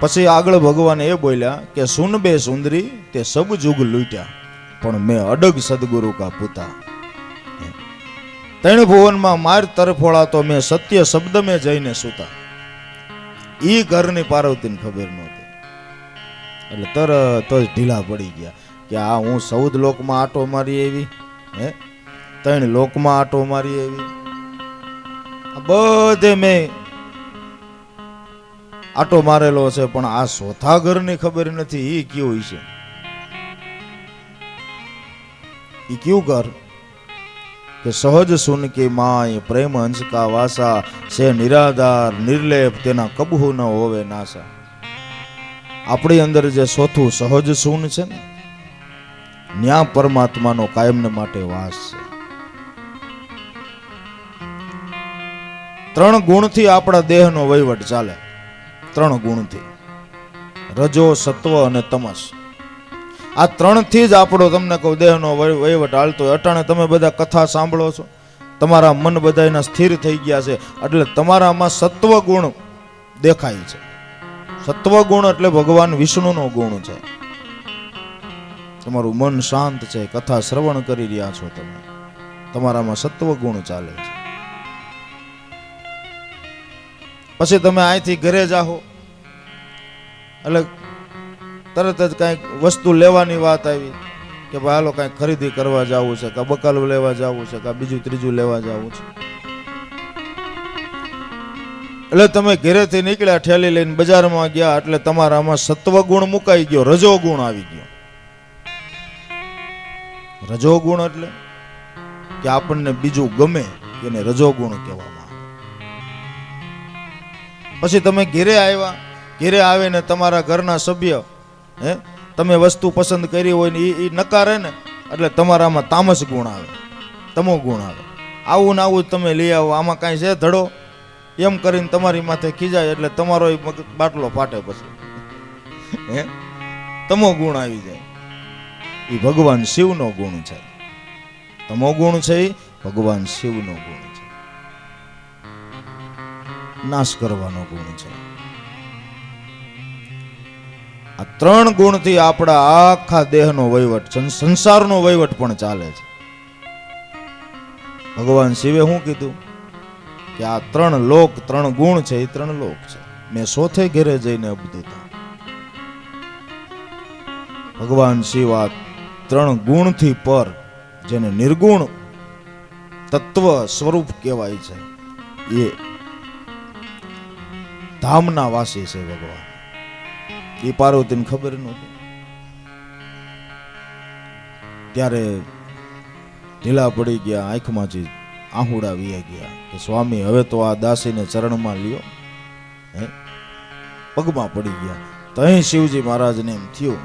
પછી આગળ ભગવાન એ બોલ્યા કે સુન બે સુંદરી તે સબ જુગ લૂટ્યા પણ મેં અડગ સદગુરુ કા પૂતા. 3 ભુવનમાં માર તરફોળા તો મેં સત્ય શબ્દ મેં જઈને સૂતા. ઈ ઘરની પાર્વતીને ખબર નહોતી એટલે તરત જ ઢીલા પડી ગયા કે આ હું 14 લોકમાં આટો મારી એવી, 3 લોકમાં આટો મારી એવી, બધે મેં આટો મારેલો છે પણ આ ચોથા ઘરની ખબર નથી ઈ કયું છે. ઈ કયું ઘર કે સહજ સુન કે માય પ્રેમ હંસ કા વાસા સે નિરાધાર નિર્લેપ તેના કબહુ ન હોવે નાસા. આપણી અંદર જે ચોથું સહજ સુન છે ને ન્યા પરમાત્માનો કાયમને માટે વાસ છે. 3 ગુણથી આપણા દેહનો વહીવટ ચાલે. 3 ગુણથી, રજો સત્વ અને તમસ. આ 3 થી જ આપણો તમને કહું દેહનો વહીવટ હાલતો હોય. અટાણે તમે બધા કથા સાંભળો છો, તમારા મન બધાના સ્થિર થઈ ગયા છે એટલે તમારામાં સત્વ ગુણ દેખાય છે. સત્વ ગુણ એટલે ભગવાન વિષ્ણુનો ગુણ છે. તમારું મન શાંત છે, કથા શ્રવણ કરી રહ્યા છો તમે, તમારામાં સત્વ ગુણ ચાલે છે. પછી તમે અહીંથી ઘરે જાઓ એટલે તરત જ કંઈક વસ્તુ લેવાની વાત આવી કે ભાઈ હાલો કંઈક ખરીદી કરવા જવું છે, કે બકાલું લેવા જવું છે, કે બીજું ત્રીજું લેવા જવું છે. એટલે તમે ઘરેથી નીકળ્યા, ઠેલી લઈને બજારમાં ગયા એટલે તમારામાં સત્વ ગુણ મુકાઈ ગયો, રજો ગુણ આવી ગયો. રજો ગુણ એટલે કે આપણને બીજું ગમે એને રજો ગુણ કહેવામાં આવે. પછી તમે ઘરે આવ્યા, ઘરે આવીને તમારા ઘરના સભ્ય તમે વસ્તુ પસંદ કરી હોય ને એ નકારે ને એટલે તમારામાં તામસ ગુણ આવે, તમો ગુણ આવે. આવું ને આવું તમે લઈ આવો, આમાં કાંઈ છે ધડો, એમ કરીને તમારી માથે ખીજાય એટલે તમારો બાટલો ફાટે. પછી તમો ગુણ આવી જાય. એ ભગવાન શિવનો ગુણ છે. તમો ગુણ છે એ ભગવાન શિવનો ગુણ છે, નાશ કરવાનો ગુણ છે. આ 3 ગુણથી આપણા આખા દેહનો વહીવટ, સંસારનો વહીવટ પણ ચાલે છે. ભગવાન શિવે શું કીધું કે આ 3 લોક, 3 ગુણ છે એ 3 લોક છે. મેં સોથે ઘેરે જઈને અબધૂતા. ભગવાન શિવ આ 3 ગુણથી પર, જેને નિર્ગુણ તત્વ સ્વરૂપ કહેવાય છે, એ ધામના વાસી છે ભગવાન. એ પાર્વતીને ખબર નહોતી. ત્યારે ઢીલા પડી ગયા, આંખમાંથી આહુડા વી ગયા કે સ્વામી હવે તો આ દાસીને ચરણમાં લ્યો. પગમાં પડી ગયા. તો અહીં શિવજી મહારાજને એમ થયું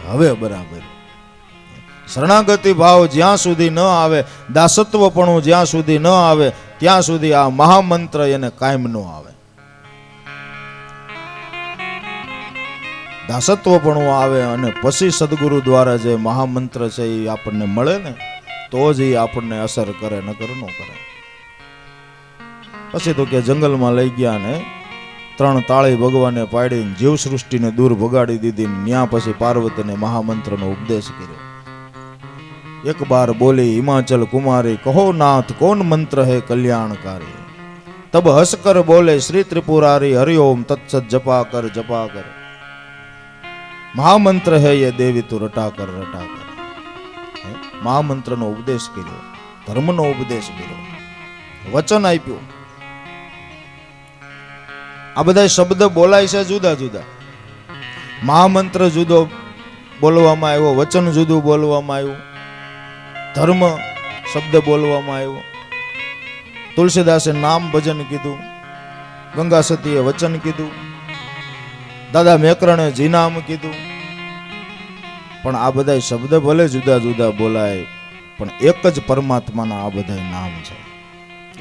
હવે બરાબર. શરણાગતિ ભાવ જ્યાં સુધી ન આવે, દાસત્વપણું જ્યાં સુધી ન આવે ત્યાં સુધી આ મહામંત્ર એને કાયમ ન આવે. દાસત્વપણું આવે અને પછી સદગુરુ દ્વારા જે મહામંત્ર છે એ આપણને મળે ને તો જ એ આપણને અસર કરે, નકર ન કરે. પછી તો કે જંગલમાં લઈ ગયા ને 3 તાળી ભગવાને પાડીને જીવ સૃષ્ટિને દૂર ભગાડી દીધી. ન્યા પછી પાર્વતીને મહામંત્રનો ઉપદેશ કર્યો. એક બાર બોલી હિમાચલ કુમારી, કહો નાથ કોન મંત્ર હે કલ્યાણકારી. તબ હસકર બોલે શ્રી ત્રિપુરારી, હરિઓમ તત્સત જપા કર જપા કર. મહામંત્ર હે ये देवी તું રટા કર રટા કર. મહામંત્રનો ઉપદેશ કર્યો, ધર્મનો ઉપદેશ કર્યો, વચન આપ્યું. આ બધા શબ્દ બોલાય છે જુદા જુદા. મહામંત્ર જુદો બોલવામાં આવ્યો, વચન જુદું બોલવામાં આવ્યું, ધર્મ શબ્દ બોલવામાં આવ્યો. તુલસીદાસે નામ ભજન કીધું, ગંગા સતીએ વચન કીધું, દાદા મેકરણે જીનામ કીધું. પણ આ બધા શબ્દ ભલે જુદા જુદા બોલાય પણ એક જ પરમાત્માના આ બધા નામ છે.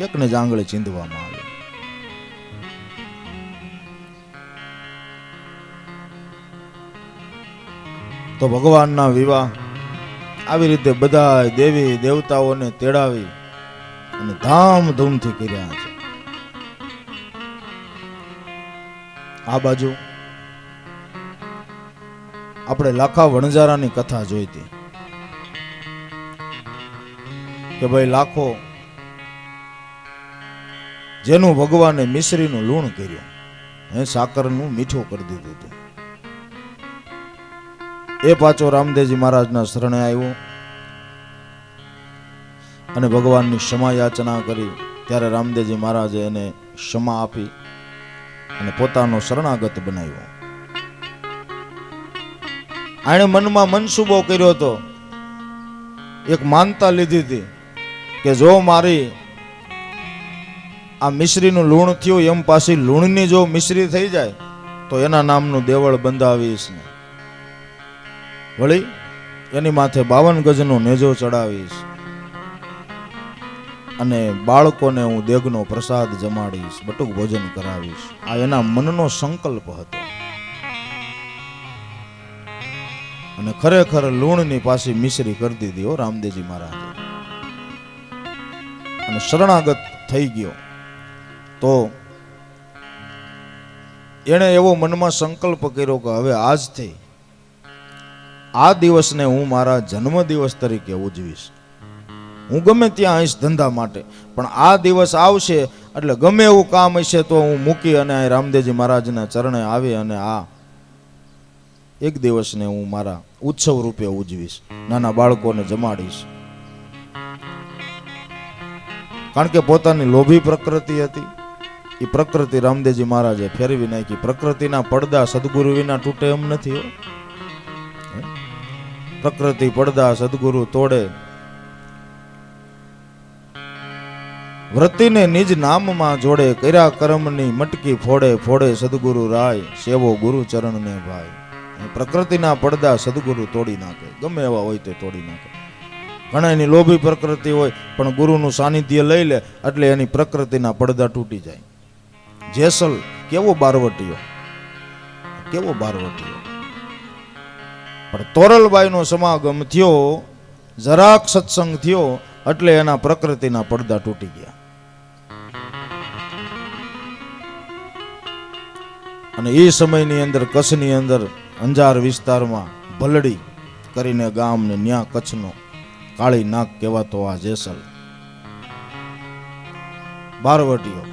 એકને જ આંગળે ચીંધવામાં આવે. તો ભગવાનના વિવાહ આવી રીતે બધા દેવી દેવતાઓને તેડાવી અને ધામધૂમથી કર્યા છે. આ બાજુ આપણે લાખા વણજારાની કથા જોઈતી કે ભાઈ લાખો જેનું ભગવાને મિશ્રીનું લૂણ કર્યું, હે સાકરનું મીઠું કરી દીધું હતું, એ પાછો રામદેવજી મહારાજના શરણે આવ્યો અને ભગવાનની ક્ષમા યાચના કરી. ત્યારે રામદેવજી મહારાજે એને ક્ષમા આપી અને પોતાનો શરણાગત બનાવ્યો. આણે મનમાં મનસુબો કર્યો હતો, એક માનતા લીધી હતી કે જો મારી આ મિશ્રીનું લૂણ થયું એમ પાછી લૂણની જો મિશ્રી થઈ જાય તો એના નામનું દેવળ બંધાવીશ ને વળી એની માથે 52 ગજનો નેજો ચડાવીશ અને બાળકોને હું દેગનો પ્રસાદ જમાડીશ, બટુક ભોજન કરાવીશ. આ એના મનનો સંકલ્પ હતો. અને ખરેખર લૂણની પાછી મિશ્રી કરી દીધી હો રામદેવજી મહારાજે. અને શરણાગત થઈ ગયો તો એણે એવો મનમાં સંકલ્પ કર્યો કે હવે આજથી આ દિવસને હું મારા જન્મદિવસ તરીકે ઉજવીશ. હું ગમે ત્યાં આવીશ ધંધા માટે, પણ આ દિવસ આવશે એટલે ગમે એવું કામ હશે તો હું મૂકી અને રામદેવજી મહારાજના ચરણે આવી અને આ એક દિવસને હું મારા ઉત્સવ રૂપે ઉજવીશ, નાના બાળકોને જમાડીશ. કારણ કે પોતાની લોભી પ્રકૃતિ હતી, એ પ્રકૃતિ રામદેવજી મહારાજે ફેરવી નાખી. પ્રકૃતિના પડદા સદગુરુ વિના તૂટે એમ નથી હો. પ્રકૃતિ પડદા સદગુરુ તોડે. વ્રતિને નિજ નામમાં જોડે, કર્યા કર્મની મટકી ફોડે, ફોડે સદગુરુ રાય, સેવો ગુરુ ચરણને ભાઈ. પ્રકૃતિના પડદા સદગુરુ તોડી નાખે, ગમે એવા હોય તે તોડી નાખે. ઘણા એની લોભી પ્રકૃતિ હોય પણ ગુરુનું સાનિધ્ય લઈ લે એટલે એની પ્રકૃતિના પડદા તૂટી જાય. જેસલ કેવો બારવટીયો, કેવો બારવટીયો. પણ તોરલબાઈનો સમાગમ થયો, જરાક સત્સંગ થયો એટલે એના પ્રકૃતિના પડદા તૂટી ગયા. અને એ સમયની અંદર કચ્છની અંદર અંજાર વિસ્તારમાં ભલડી કરીને ગામ ને ન્યા કચ્છનો કાળી નાક કહેવાતો આ જેસલ બારવટીયો,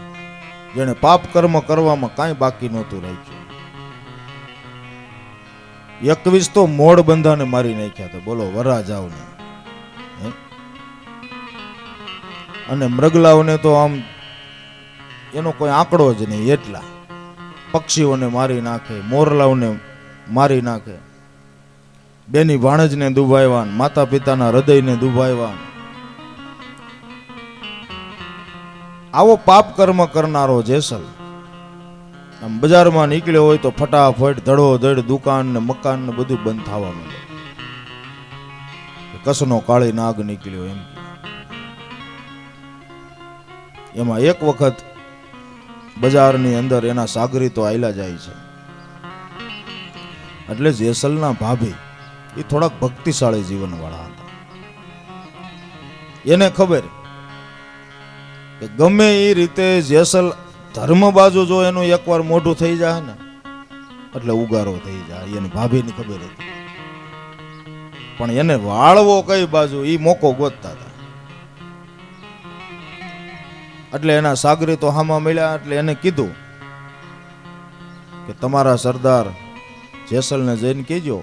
જેને પાપ કર્મ કરવામાં કાંઈ બાકી નહોતું રાખ્યું. 21 તો મોડ બંધાને મારી નાખ્યા હતા, બોલો વરાજાવને. અને મૃગલાઓને તો આમ એનો કોઈ આંકડો જ નહીં, એટલા પક્ષીઓને મારી નાખે, મોરલાઓને મારી નાખે, બેની ભાણજને દુભાવ્યા, માતા પિતાના હૃદયને દુભાવ્યા. આવો પાપ કર્મ કરનારો જેસલ આમ બજારમાં નીકળ્યો હોય તો ફટાફટ ધડોધડ દુકાન ને મકાન ને બધું બંધ થવા માંડે. કસનો કાળી નાગ નીકળ્યો એમ. એમાં એક વખત બજારની અંદર એના સાગરીતો આયલા જાય છે. એટલે જેસલના ભાભી એ થોડાક ભક્તિશાળી જીવન વાળા હતા. એને ખબર કે ગમે એ રીતે જેસલ ધર્મ બાજુ જો એનું એકવાર મોઢું થઈ જાય ને એટલે ઉગારો થઈ જાય. એની ભાભીને ખબર હતી, પણ એને વાળવો કઈ બાજુ એ મોકો ગોતતા હતા. એટલે એના સાગરી તો હામાં મળ્યા એટલે એને કીધું કે તમારા સરદાર જેસલને જઈને કહેજો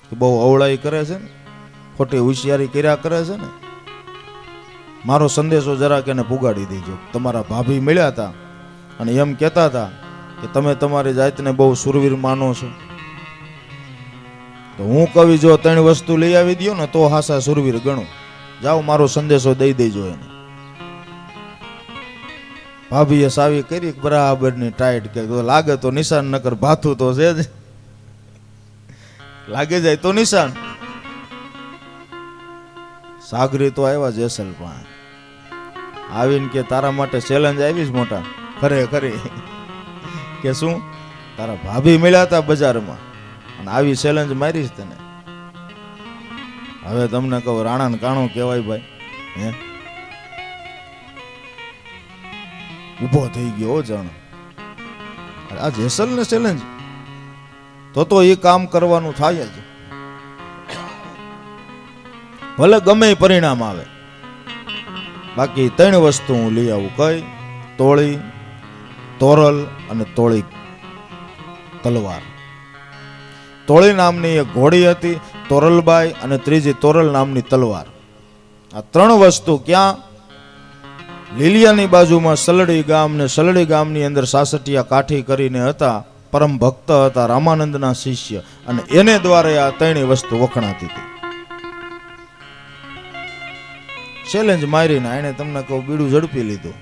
કે બહુ અવળાઈ કરે છે ને, ખોટી હોશિયારી કર્યા કરે છે ને, મારો સંદેશો જરાક એને પુગાડી દેજો. તમારા ભાભી મળ્યા હતા અને એમ કહેતા હતા કે તમે તમારી જાતને બહુ સુરવીર માનો છો, તો હું કવિ જો 3 વસ્તુ લઈ આવી દો ને તો હાસા સુરવીર ગણું. જાઓ મારો સંદેશો દઈ દેજો એને. ભાભીએ સાવી કરી બરાબરની ટાઈટ કે લાગે તો નિશાન, નકર ભાથું તો છે જ, લાગે જાય તો નિશાન. સાગરી તો આવ્યા જેસલ પાસે આવીને કે તારા માટે ચેલેન્જ આવી જ મોટા, ખરેખરી કે શું તારા ભાભી મળ્યા હતા બજારમાં અને આવી ચેલેન્જ મારીશ તને. હવે તમને કહું રાણા ને કાણું કહેવાય ભાઈ. હે ઊભો થઈ ગયો જાણ આ જેસલ ને ચેલેન્જ તો એ કામ કરવાનું થાય જ, ભલે ગમે એ પરિણામ આવે. બાકી 3 વસ્તુ હું લઈ આવું. કઈ? તોળી, તોરલ અને તોળી તલવાર. તોળી નામની એક ઘોડી હતી, તોરલબાઈ, અને ત્રીજી તોરલ નામની તલવાર. આ 3 વસ્તુ ક્યાં? લીલિયાની બાજુમાં સલડી ગામ, ને સલડી ગામની અંદર સાસટિયા કાઠી કરીને હતા, પરમ ભક્ત હતા, રામાનંદના શિષ્ય, અને એને દ્વારા આ 3 વસ્તુ વખણાતી હતી. ચેલેન્જ મારીને એને તમને કહું બીડું ઝડપી લીધું.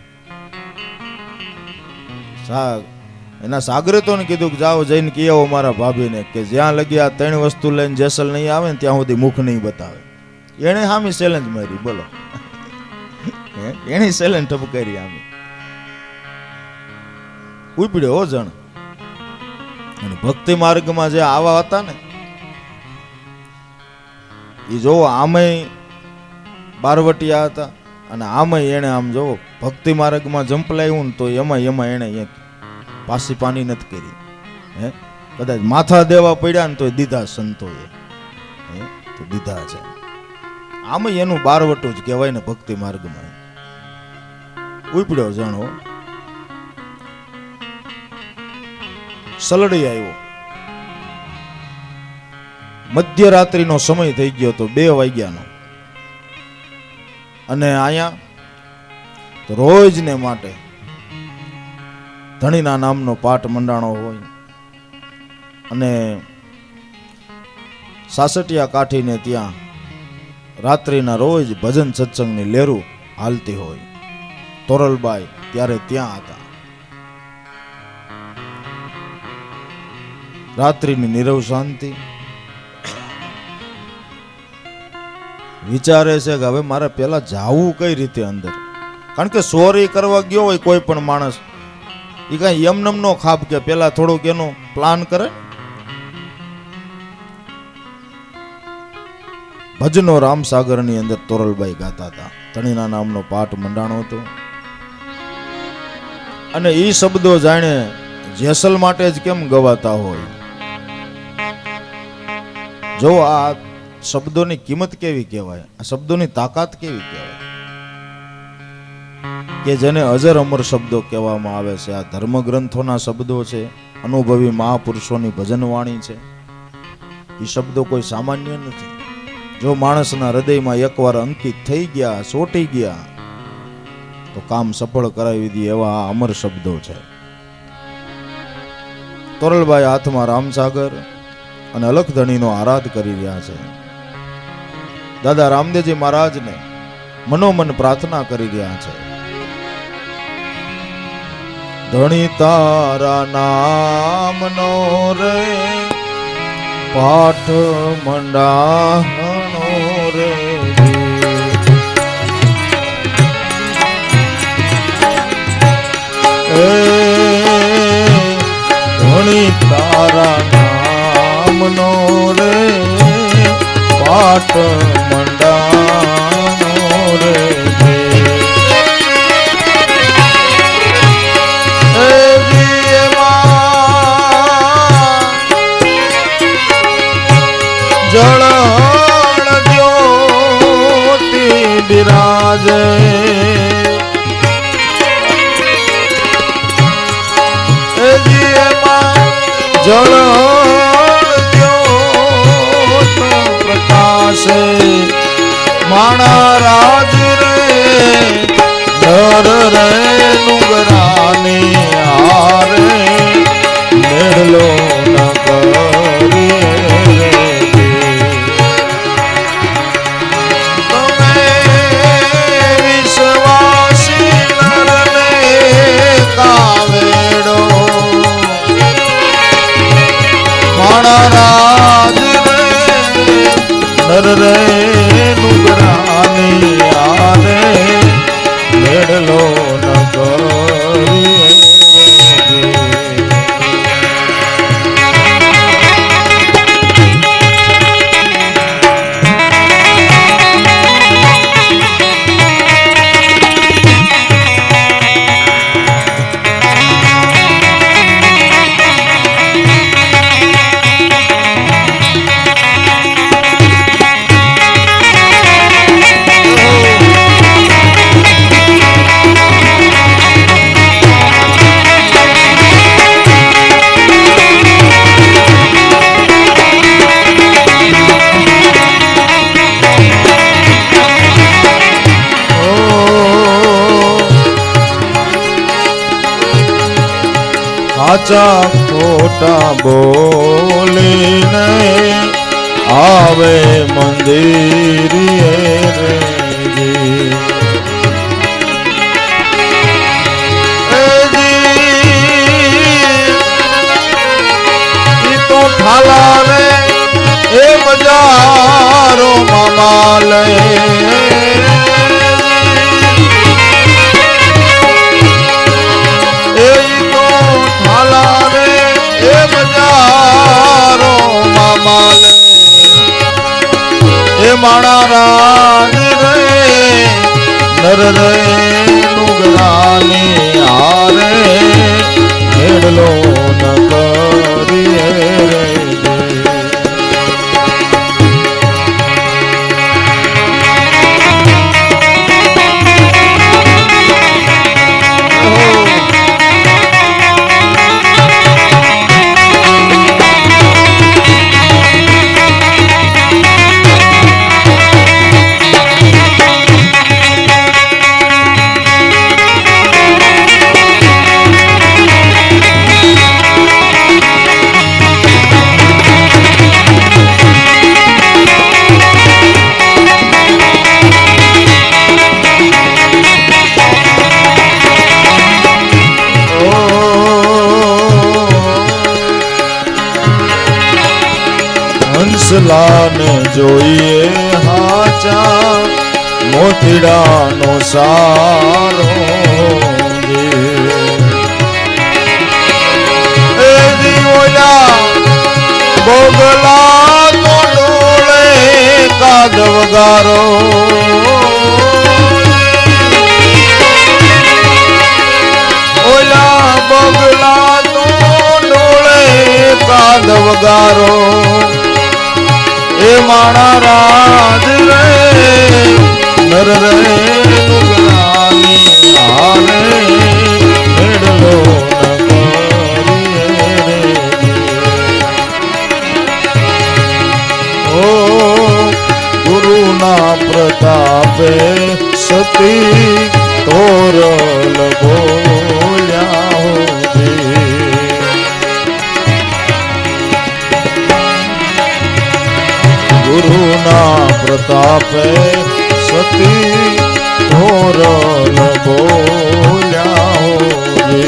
એના સાગરેતોને કીધું કે જાઓ જઈને કહી આવો મારા ભાભીને કે જ્યાં લગી આ 3 વસ્તુ લઈને જેસલ નહીં આવે ને ત્યાં સુધી મુખ નહીં બતાવે. એને હામી ચેલેન્જ મારી, બોલો. એની ચેલેન્જ ઠપકારી આમી ઉપડ્યો હો જણ. અને ભક્તિ માર્ગમાં જે આવા હતા ને એ જોવો, આમેય બારવટિયા હતા અને આમેય એને આમ જોવો ભક્તિ માર્ગમાં જંપલાયું ને તો એમાં એને પાસી પાની નથી કરી. હે કદાચ માથા દેવા પડ્યા ને તો દીધા સંતોએ, તો દીધા છે. આમેય એનું બારવટું જ કહેવાય ને ભક્તિ માર્ગમાં. ઉપડ્યો જાણો. સલડી આવ્યો. મધ્યરાત્રિનો સમય થઈ ગયો તો 2 વાગ્યાનો. અને અહીંયા રોજને માટે ધણીના નામનો પાઠ મંડાણો હોય અને સાસટિયા કાઠીને ત્યાં રાત્રિના રોજ ભજન સત્સંગની લેરું હાલતી હોય. તોરલબાઈ ત્યારે ત્યાં હતા. રાત્રિની નીરવ શાંતિ. વિચારે છે કે હવે મારે પેલા જાવું કઈ રીતે અંદર, કારણ કે ચોરી કરવા ગયો હોય કોઈ પણ માણસ એ કઈ એમનેમ નો ખાપ કે પેલા થોડુંક એનો પ્લાન કરે. ભજનો રામસાગર ની અંદર તોરલબાઈ ગાતા હતા. ધણીના નામનો પાઠ મંડાણો હતો અને એ શબ્દો જાણે જેસલ માટે જ કેમ ગવાતા હોય. જો આ શબ્દોની કિંમત કેવી કહેવાય, આ શબ્દોની તાકાત કેવી કહેવાય કે જેને અજર અમર શબ્દો કહેવામાં આવે છે. આ ધર્મ ગ્રંથોના શબ્દો છે, અનુભવી મહાપુરુષોની ભજનવાણી છે. એ શબ્દો કોઈ સામાન્ય નથી. જો માણસના હૃદયમાં એકવાર અંકિત થઈ ગયા, ચોંટી ગયા તો કામ સફળ કરાવી દે એવા આ અમર શબ્દો છે. તોરલબાઈ હાથમાં રામસાગર અને અલખધણીનો આરાધ કરી રહ્યા છે. દાદા રામદેવજી મહારાજને મનોમન પ્રાર્થના કરી રહ્યા છે. ધણી તારા નામનો રે પાઠ મંડાણો રે, ધણી તારા નામનો રે પાઠ મંડાણો રે. જળ જ્યોતિ બિરાજે જળ જ્યોત પ્રકાશે માણા રાજ રે નર રે નુગરાની હારે મેળલો ન કરીએ સાચા ખોટા બોલીને આવે મંદિરે રે જી. એ જી ઈ તો ઠાલા રે એ બજારો મામા લે. માણા રાજ રે નર રે નુગરાની હારે મેળલો ન કરીએ રે. હંસલાને જોઈએ હાચા મોતીડાનો સારો એ દીવોલા બોગલા તો ડોળે કાદવ ગારો. ઓલા બોગલા તો ડોળે કાદવ ગારો. એ માણા રાજ રે નર રે નુગરાની હારે મેળલો ન કરીએ રે. ઓ ગુરુના પ્રતાપે સતી તોરલ બોલ્યા હો દે. ગુરુના પ્રતાપે સતી ધોરલ બોલ્યા હોજે.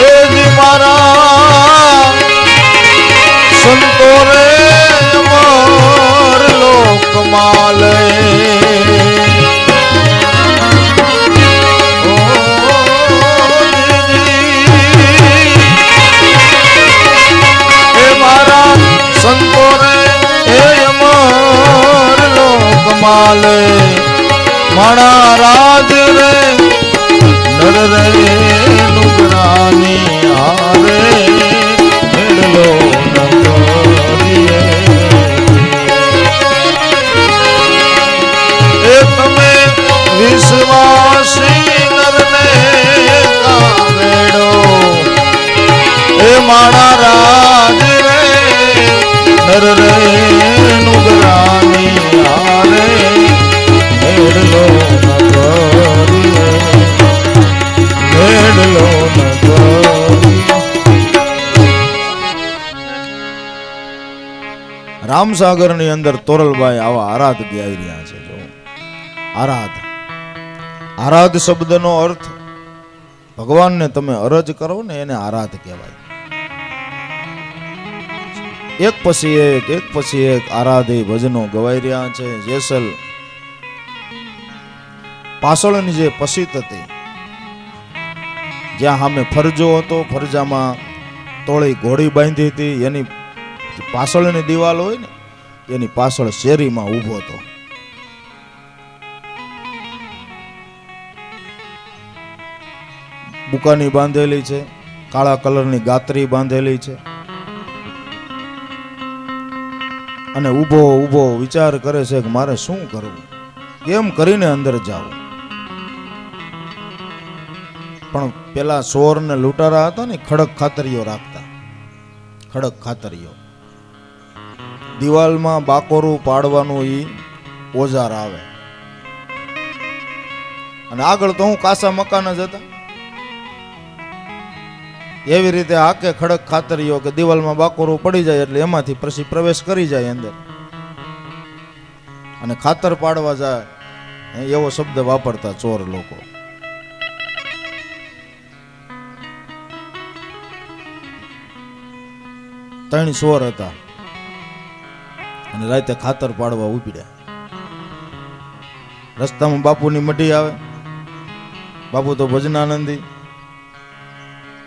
એ જી મારા સંતો રે અમર લોકમાં લે. સંતો રે હે અમર લોકમાં લે. માણા રાજ રે નર રે નુગરાની હારે મેળલો ન કરીએ. એ તમે વિશ્વાસી નરને કાવેડો. એ માણા રાજ રે નર રે નુગરાની હારે મેળલો ન કરીએ. મેળલો ન કરીએ. રામસાગરની અંદર તોરલભાઈ આવા આરાધ ગાઈ રહ્યા છે. જો આરાધ, આરાધ શબ્દનો અર્થ ભગવાનને તમે અરજ કરો ને એને આરાધ કહેવાય. એક પછી એક આરાધી ભજનો ગવાઈ રહ્યા છે. જેસલ પાછળની જે પસીત હતી, જ્યાં સામે ફરજો હતો, ફરજામાં તોળી ઘોડી બાંધી હતી, એની પાછળની દિવાલ હોય ને એની પાછળ શેરીમાં ઊભો હતો. બુકાની બાંધેલી છે, કાળા કલરની ગાત્રી બાંધેલી છે, અને ઊભો ઊભો વિચાર કરે છે કે મારે શું કરવું, કેમ કરીને અંદર જાવું. પણ પેલા ચોર ને લૂંટારા હતા ને ખડક ખાતરીઓ રાખતા. ખડક ખાતરીઓ દિવાલમાં બાકોરું પાડવાનું ઈ ઓજાર આવે. અને આગળ તો હું કાસા મકાન જ હતા. એવી રીતે હાકે ખડક ખાતરીઓ કે દિવાલમાં બાકોરું પડી જાય એટલે એમાંથી પછી પ્રવેશ કરી જાય અંદર અને ખાતર પાડવા જાય એવો શબ્દ વાપરતા ચોર લોકો. ત્રણ ચોર હતા અને રાતે ખાતર પાડવા ઉપડ્યા. રસ્તામાં બાપુની મઢી આવે. બાપુ તો ભજનાનંદી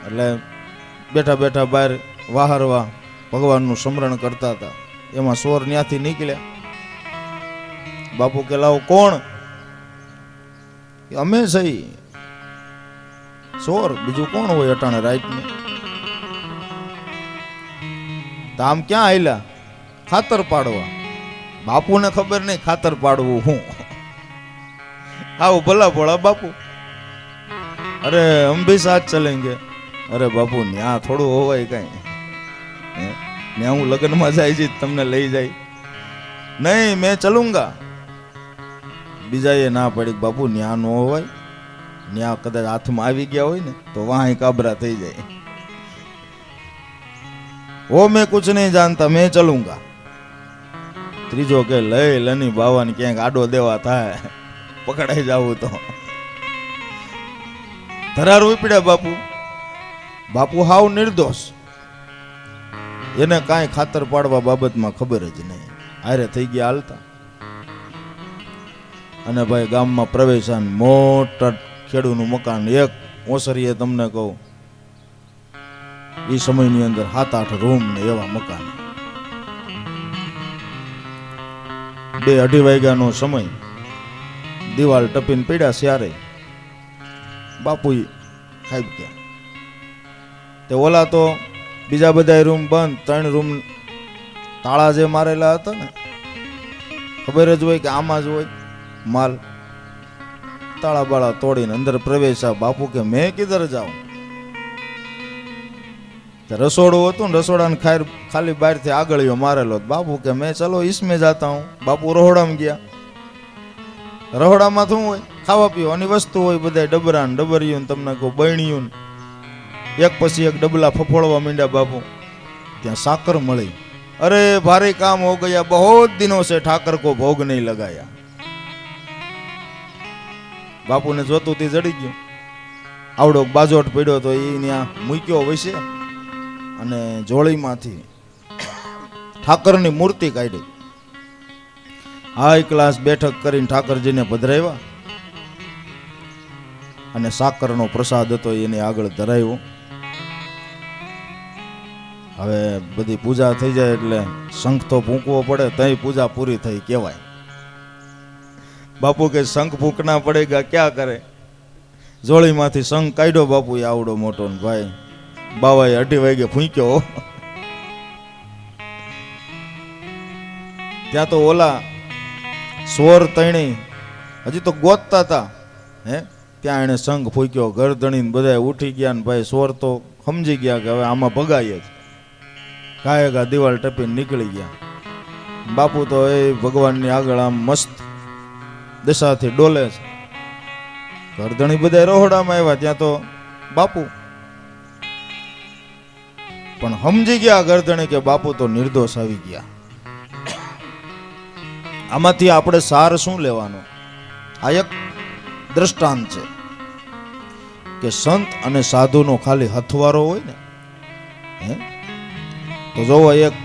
એટલે બેઠા બેઠા બહાર વાહરવા ભગવાનનું સ્મરણ કરતા હતા. એમાં ચોર ત્યાંથી નીકળ્યા. બાપુ કે લાવો કોણ? અમે સહી ચોર, બીજું કોણ હોય અટાણે રાઈટ ને? તો આમ ક્યાં આયલા? ખાતર પાડવા. બાપુને ખબર નહીં ખાતર પાડવું હું. આવું ભલા ભોળા બાપુ. અરે હમ ભી સાથ ચલેંગે. અરે બાપુ ન્યા થોડું હોવાય કઈ? ન્યા હું લગ્નમાં જાય છે તમને લઈ જાય? નહીં મેં ચલુંગા. બીજાએ ના પડી બાપુ ન્યા નો હોય. ન્યા કદાચ હાથમાં આવી ગયા હોય ને તો વાહ કાબરા થઈ જાય. ઓ મેં કુછ નહીં જાણતા મેં ચલુંગા. ત્રીજો કે લઈ લની બાવાને ક્યાંક આડો દેવા થાય પકડાઈ જાવું તો. ધરાર ઉપડ્યા બાપુ. બાપુ હાવ નિર્દોષ. એને કાંઈ ખાતર પાડવા બાબતમાં ખબર જ નહીં. હારે થઈ ગયા હાલતા. અને ભાઈ ગામમાં પ્રવેશાન મોટા ખેડૂનું મકાન એક ઓસરીએ તમને કહું એ સમયની અંદર 7-8 રૂમ ને એવા મકાન. 2-2:30 વાગ્યાનો સમય. દિવાલ ટપીને પડ્યા સ્યારે બાપુ ખાઈ ગયા. તે ઓલા તો બીજા બધા રૂમ બંધ. 3 રૂમ તાળા જે મારેલા હતા ને ખબર જ હોય કે આમાં જ હોય માલ. તાળા બાળા તોડીને અંદર પ્રવેશા. બાપુ કે મેં કિધર જાઉં? રસોડું હતું ને રસોડાને ખાલી બહારથી આગળીઓ મારેલો. બાપુ કે મેં ચલો ઈસમે જાતા હું. બાપુ રહોડામાં ગયા. રહોડામાં શું હોય? ખાવા પીવાની વસ્તુ હોય. બધા ડબરા ને ડબરિયું તમને કહું બહેણીયું એક પછી એક ડબલા ફફોડવા માંડ્યા બાપુ. ત્યાં સાકર મળી. અરે ભારે કામ હો ગયા, બહુ દિનો સે ઠાકર કો ભોગ નહીં લગાયા. બાપુને જોતું તે જડી ગયું. આવડો બાજોટ પડ્યો તો એ ત્યાં મૂક્યો વૈસે અને જોળીમાંથી ઠાકરની મૂર્તિ કાઢી. હાઈ ક્લાસ બેઠક કરીને ઠાકરજીને પધરાવ્યા અને સાકરનો પ્રસાદ હતો એને આગળ ધરાવ્યો. હવે બધી પૂજા થઈ જાય એટલે શંખ તો ફૂંકવો પડે, તઈ પૂજા પૂરી થઈ કહેવાય. બાપુ કે શંખ ફૂંકના પડેગા ક્યાં કરે? જોળીમાંથી શંખ કાઢ્યો બાપુ આવડો મોટો ને ભાઈ બાવાએ 2:30 વાગે ફૂંક્યો. ત્યાં તો ઓલા સ્વર તણી હજી તો ગોતતા હતા. ત્યાં એને શંખ ફૂંક્યો. ગરદણીને બધા ઉઠી ગયા ને ભાઈ સ્વર તો સમજી ગયા કે હવે આમાં ભગાય જ. ગાયગા દિવાલ ટપીને નીકળી ગયા. બાપુ તો એ ભગવાનની આગળ આમ મસ્ત દશાથી ડોલે છે. ગરદણી બધા રોહડામાં આવ્યા. ત્યાં તો બાપુ પણ સમજી ગયા ગરદણી કે બાપુ તો નિર્દોષ આવી ગયા. આમાંથી આપણે સાર શું લેવાનો? આ એક દ્રષ્ટાંત છે કે સંત અને સાધુનો ખાલી હથવારો હોય ને તો જોવો એક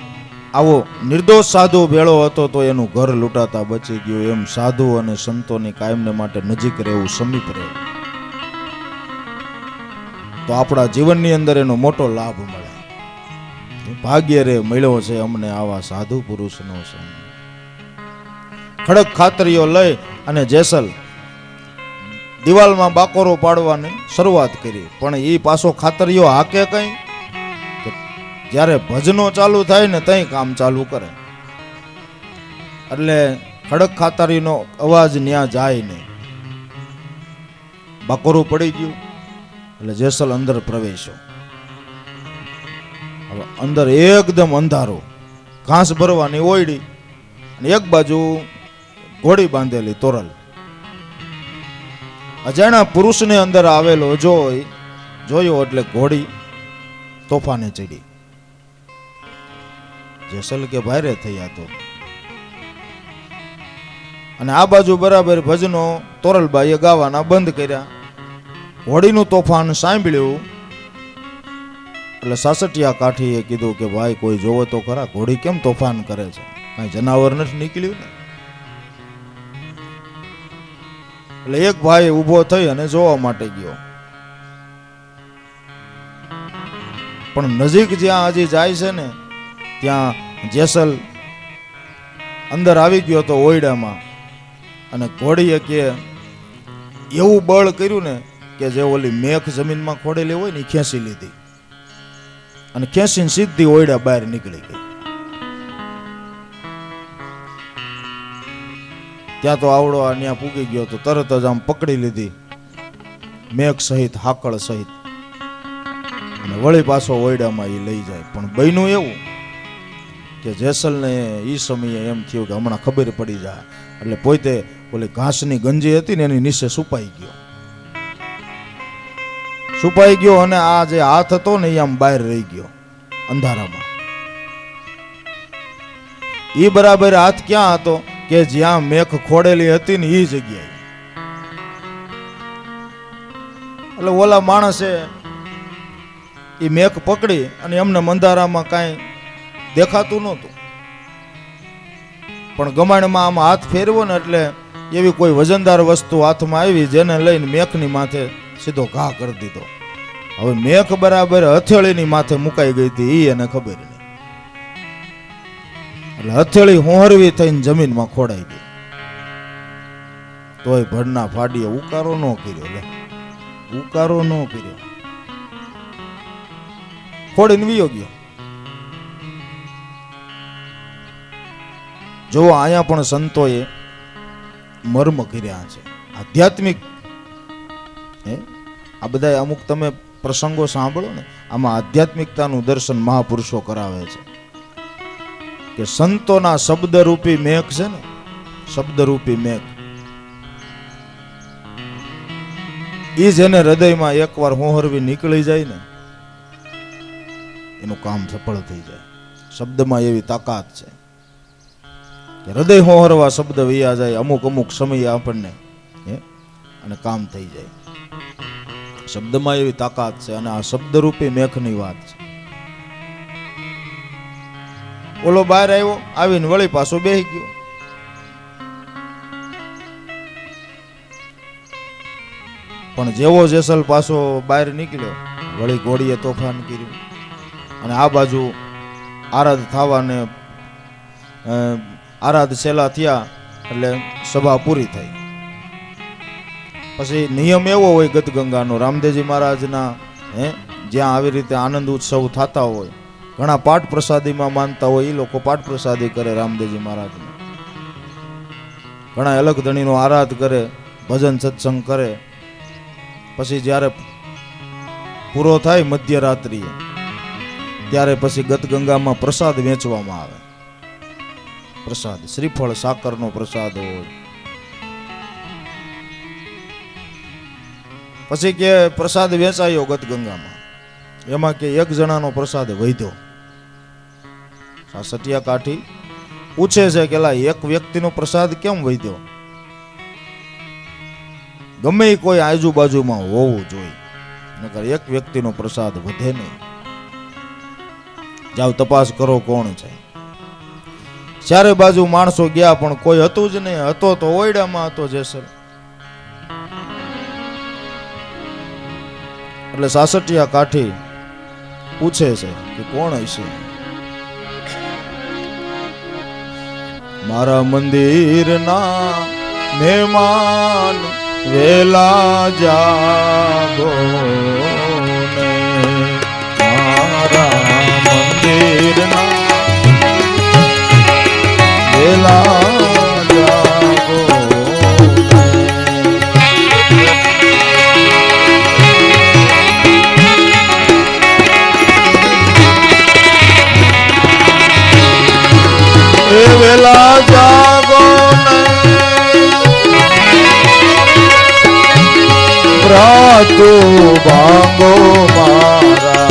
આવો નિર્દોષ સાધુ ભેળો હતો તો એનું ઘર લૂંટાતા બચી ગયું. એમ સાધુ અને સંતોની કાયમને માટે નજીક રહેવું, સમીપ રહેવું તો આપણા જીવનની અંદર એનો મોટો લાભ મળે. ભાગ્ય રે મળ્યો છે અમને આવા સાધુ પુરુષનો સંગ. ખડક ખાતરીઓ લઈ અને જેસલ દિવાલમાં બાકોરો પાડવાની શરૂઆત કરી. પણ એ પાછો ખાતરીઓ હાકે કઈ? જ્યારે ભજનો ચાલુ થાય ને તઈ કામ ચાલુ કરે. એટલે ખડક ખાતરીનો અવાજ ન્યા જાય નહીં. બાકોરું પડી ગયું એટલે જેસલ અંદર પ્રવેશ્યો. હવે અંદર એકદમ અંધારો, ઘાસ ભરવાની ઓયડી અને એક બાજુ ઘોડી બાંધેલી તોરલ. અજાણ્યા પુરુષને અંદર આવેલો જોયો એટલે ઘોડી તોફાને ચડી. જેસલ કે ભારે થયા તો, અને આ બાજુ બરાબર ભજનો તોરલબાઈએ ગાવાના બંધ કર્યા. હોડીનું તોફાન સાંભળ્યું એટલે સાસઠિયા કાઠીએ કીધું કે ભાઈ કોઈ જોવે તો ખરા, ઘોડી કેમ તોફાન કરે છે, કઈ જનાવર નથી નીકળ્યું ને? એટલે એક ભાઈ ઊભો થઈ અને જોવા માટે ગયો. પણ નજીક જ્યાં હજી જાય છે ને ત્યાં જેસલ અંદર આવી ગયો તો ઓયડામાં, અને ઘોડીએ કે એવું બળ કર્યું ને કે જે ઓલી મેઘ જમીનમાં ખોડેલી હોય ને એ ખેંચી લીધી, અને ખેંચીને સીધી ઓયડા બહાર નીકળી ગઈ. ત્યાં તો આવડો ત્યાં પૂગી ગયો તો તરત જ આમ પકડી લીધી મેઘ સહિત, હાકળ સહિત, અને વળી પાછો ઓયડામાં એ લઈ જાય. પણ બન્યું એવું કે જેસલને એ સમયે એમ થયું કે હમણાં ખબર પડી જાય, એટલે પોતે ઓલી ઘાસની ગંજી હતી ને એની નીચે છુપાઈ ગયો, અને આ જે હાથ હતો ને એ આમ બહાર રહી ગયો અંધારામાં. એ બરાબર હાથ ક્યાં હતો કે જ્યાં મેઘ ખોડેલી હતી ને એ જગ્યાએ. એટલે ઓલા માણસે એ મેઘ પકડી અને એમને અંધારામાં કાંઈ દેખાતું નહોતું, પણ ગમાણમાં આમ હાથ ફેરવો ને એટલે એવી કોઈ વજનદાર વસ્તુ હાથમાં આવી જેને લઈને મેઘની માથે સીધો ઘા કરી દીધો. હવે મેઘ બરાબર હથેળીની માથે મુકાઈ ગઈ હતી એ એને ખબર નહીં, એટલે હથેળી હોહરવી થઈને જમીનમાં ખોડાઈ ગઈ. તોય ભડના ફાડીએ ઉકારો ન કર્યો, લે ઉકારો ન કર્યો, ખોડીને વિયો ગયો. જો અહીંયા પણ સંતોએ મર્મ કર્યા છે આધ્યાત્મિક. આ બધા અમુક તમે પ્રસંગો સાંભળો ને, આમાં આધ્યાત્મિકતાનું દર્શન મહાપુરુષો કરાવે છે કે સંતોના શબ્દરૂપી મેઘ છે ને, શબ્દરૂપી મેઘ, એ જેને હૃદયમાં એકવાર હોહરવી નીકળી જાય ને એનું કામ સફળ થઈ જાય. શબ્દમાં એવી તાકાત છે કે હૃદય હોહરવા શબ્દ વૈયા જાય અમુક અમુક સમયે આપણને, અને કામ થઈ જાય. શબ્દમાં એવી તાકાત છે, અને આ શબ્દરૂપી મેઘની વાત છે. ઓલો બહાર આવ્યો, આવીને વળી પાછો બેહી ગયો. પણ જેવો જેસલ પાછો બહાર નીકળ્યો વળી ઘોડીએ તોફાન કર્યું, અને આ બાજુ આરાધ થવાને આરાધ સેલા થયા એટલે સભા પૂરી થઈ. પછી નિયમ એવો હોય ગતગંગાનો, રામદેવજી મહારાજના જ્યાં આવી રીતે આનંદ ઉત્સવ થતા હોય, ઘણા પાઠ પ્રસાદીમાં માનતા હોય, એ લોકો પાઠ પ્રસાદી કરે રામદેવજી મહારાજને. ઘણા અલગ ધણીનો આરાધ કરે, ભજન સત્સંગ કરે. પછી જ્યારે પૂરો થાય મધ્યરાત્રિએ ત્યારે પછી ગતગંગામાં પ્રસાદ વેચવામાં આવે. પ્રસાદ શ્રીફળ સાકરનો પ્રસાદ હોય. પછી કે પ્રસાદ વેચાયો ગતગંગામાં, એમાં કે એક જણાનો પ્રસાદ વધ્યો. સાસઠિયા કાઠી પૂછે છે કે એક વ્યક્તિનો પ્રસાદ કેમ વધ્યો? ગમે કોઈ આજુબાજુમાં હોવું જોઈએ, નકર એક વ્યક્તિનો પ્રસાદ વધે નહીં. જાવ તપાસ કરો કોણ છે. ચારે બાજુ માણસો ગયા પણ કોઈ હતું જ નહીં. હતો તો ઓયડામાં હતો જેસલ. એટલે સાસઠિયા કાઠી પૂછે છે કે કોણ હશે? મારા મંદિરના મહેમાન વેલા જાગો ને, મારા મંદિરના વેલા જાગો ને, વેલા જાગો ને, પ્રાતો ભાંગો મારા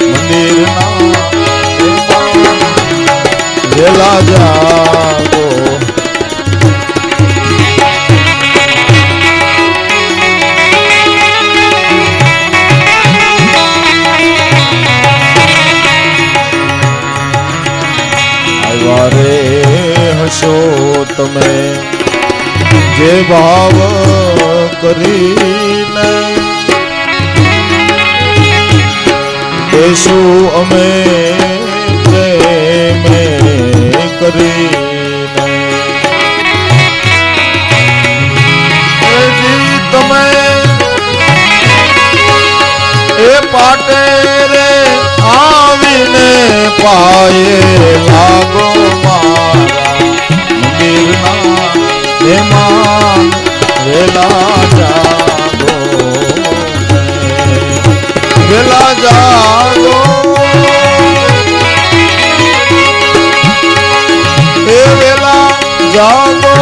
મંદિર વેલા જાગો. આવ્યા રે હશો તમે જે ભાવ કરીને, દેશું અમે પ્રેમે કરીને. તમે એ પાટે રે આવીને પાયે લાગો મારા મંદિરના મહેમાન વેલા જાગો વેલા જાગો. એ વેલા જાગો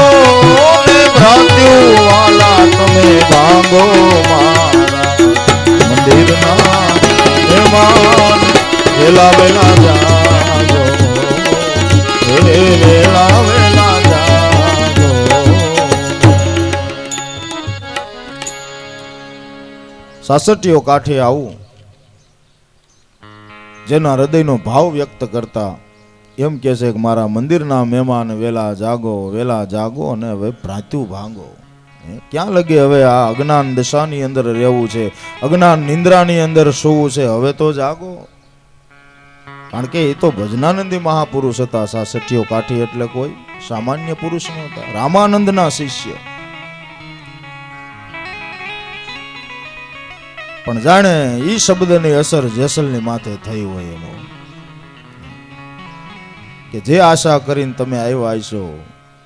ને ભ્રાત્યુ વાલા તમે ભાગો મારા મંદિરના મહેમાન વેલા વેલા જાગો. એ વેલા વેલા જાગો. સાસટીઓ કાંઠે આવું જેના હૃદયનો ભાવ વ્યક્ત કરતા એમ કહે છે કે મારા મંદિરના મહેમાન વેલા જાગો અને હવે ભ્રાત્યુ ભાંગો. ક્યાં લગે હવે આ અજ્ઞાન દશાની અંદર રહેવું છે, અજ્ઞાન નિંદ્રાની અંદર સૂવું છે, હવે તો જાગો. કારણ કે એ તો ભજનાનંદી મહાપુરુષ હતા. સાસટીઓ કાઠી એટલે કોઈ સામાન્ય પુરુષ નહોતા, રામાનંદના શિષ્ય. પણ જાણે ઈ શબ્દની અસર જેસલની માથે થઈ હોય એમ, કે જે આશા કરીને તમે આવ્યા હશો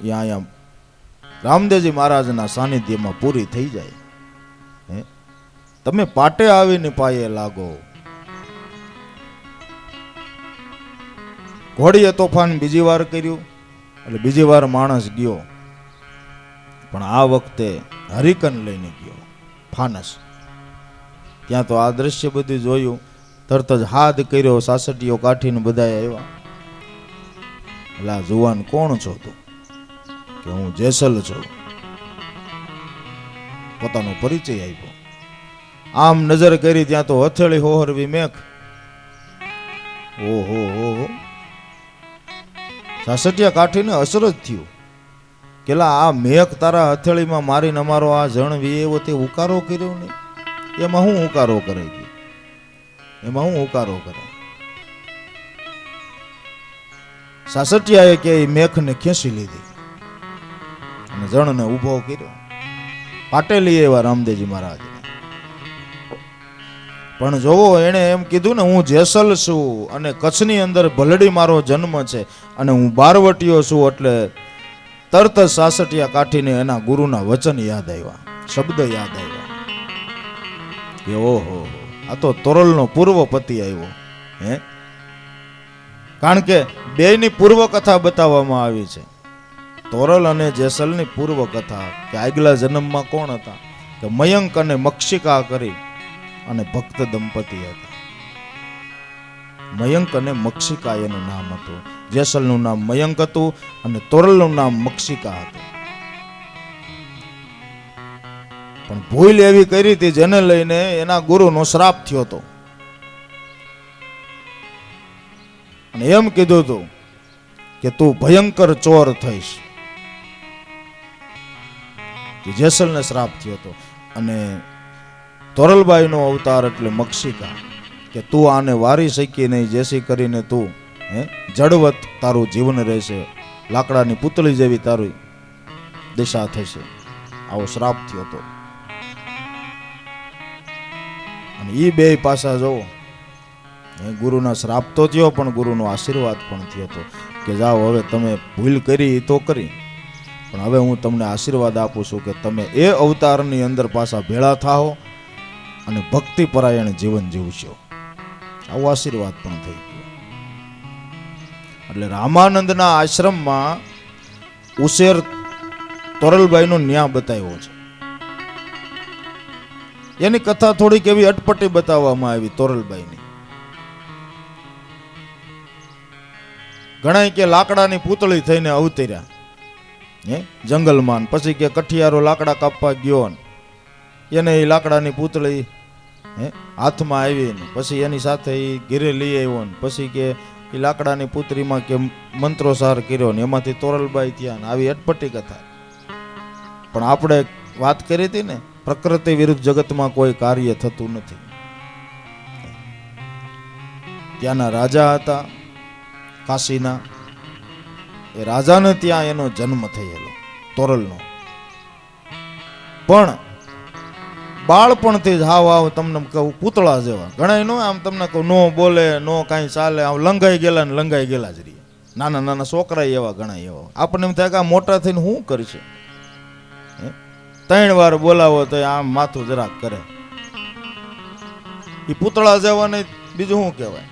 એ અહીંયા રામદેવજી મહારાજના સાનિધ્યમાં પૂરી થઈ જાય. તમે પાટે આવીને પાયે લાગો. ઘોડીએ તોફાન બીજી વાર કર્યું એટલે બીજી વાર માણસ ગયો, પણ આ વખતે હરિકન લઈને ગયો, ફાનસ. ત્યાં તો આ દ્રશ્ય બધું જોયું, તરત જ હાથ કર્યો, સાસટીઓ કાઠીને બધા આવ્યા. એટલે આ જુવાન કોણ છો તું? કે હું જેસલ છું. પોતાનો પરિચય આપ્યો. આમ નજર કરી ત્યાં તો હથેળી હોહરવી મેઘ. ઓહો હો. સાસટીયા કાઠીને અસર જ થયું કેલા આ મેઘ તારા હથેળીમાં મારીને અમારો આ જણ વીએવો તે ઉકારો કર્યો ને. એમાં હું ઉકારો કરે? એમાં હું ઉકારો કરે? સાસટીયાએ કે મેઘને ખેંચી લીધી અને જણને ઊભો કર્યો. પાટેલી એવા રામદેવજી મહારાજ. પણ જોવો, એને એમ કીધું ને હું જેસલ છું અને કચ્છની અંદર ભલડી મારો જન્મ છે અને હું બારવટીયો છું. એટલે તરત જ સાસટીયા કાઠીને એના ગુરુના વચન યાદ આવ્યા, શબ્દ યાદ આવ્યા કે ઓહો, આ તો તોરલનો પૂર્વ પતિ આવ્યો. કારણ કે બેયની પૂર્વ કથા બતાવવામાં આવી છે. તોરલ અને જેસલની પૂર્વ કથા કે આગલા જન્મમાં કોણ હતા? કે મયંક અને મક્ષિકા કરી અને ભક્ત દંપતી હતા. મયંક અને મક્ષિકા એનું નામ હતું. જેસલનું નામ મયંક હતું અને તોરલનું નામ મક્ષિકા હતું. પણ ભૂલ એવી કરી હતી જેને લઈને એના ગુરુનો શ્રાપ થયો હતો. અને એમ કીધું હતું કે તું ભયંકર ચોર થઈશ. જેસલને શ્રાપ થયો હતો. અને તોરલબાઈનો અવતાર એટલે મક્ષિકા, કે તું આને વારી શકી નહીં, જેસી કરીને તું જડવત તારું જીવન રહેશે, લાકડાની પૂતળી જેવી તારી દિશા થશે. આવો શ્રાપ થયો હતો. અને એ બે પાસા જોવો, ગુરુના શ્રાપ તો થયો પણ ગુરુનો આશીર્વાદ પણ થયો હતો કે જાઓ હવે તમે ભૂલ કરી તો કરી, પણ હવે હું તમને આશીર્વાદ આપું છું કે તમે એ અવતારની અંદર પાછા ભેળા થાઓ અને ભક્તિ પરાયણ જીવન જીવશો. આવો આશીર્વાદ પણ થઈ ગયો. એટલે રામાનંદના આશ્રમમાં ઉશેર તોરલબાઈનો ન્યા બતાવ્યો છે. એની કથા થોડીક એવી અટપટી બતાવવામાં આવી તોરલબાઈની. ઘણા કે લાકડાની પૂતળી થઈને અવતર્યા હે જંગલમાં, પછી કે કઠિયારો લાકડા કાપવા ગયો ને એને એ લાકડાની પૂતળી હે હાથમાં આવી ને પછી એની સાથે એ ઘેરે લઈ આવ્યો ને પછી કે એ લાકડાની પુત્રીમાં કે મંત્રોસાર કર્યો ને એમાંથી તોરલબાઈ થયા ને આવી અટપટી કથા. પણ આપણે વાત કરી હતી ને, પ્રકૃતિ વિરુદ્ધ જગતમાં કોઈ કાર્ય થતું નથી. ત્યાંના રાજા હતા કાશીના, એ રાજાને ત્યાં એનો જન્મ થયેલો તોરલનો. પણ બાળપણથી જ હાવ તમને કહું પૂતળા જેવા, ઘણા નો આમ તમને કહું નો બોલે નો કાંઈ ચાલે, આમ લંગાઈ ગયેલા ને લંગાઈ ગયેલા જ રહીએ. નાના નાના છોકરા એવા ઘણા એવા, આપણને એમ થાય કે આ મોટા થઈને શું કરશે. 3 વાર બોલાવો તો આમ માથું જરાક કરે. એ પૂતળા જેવા નહીં, બીજું શું કહેવાય.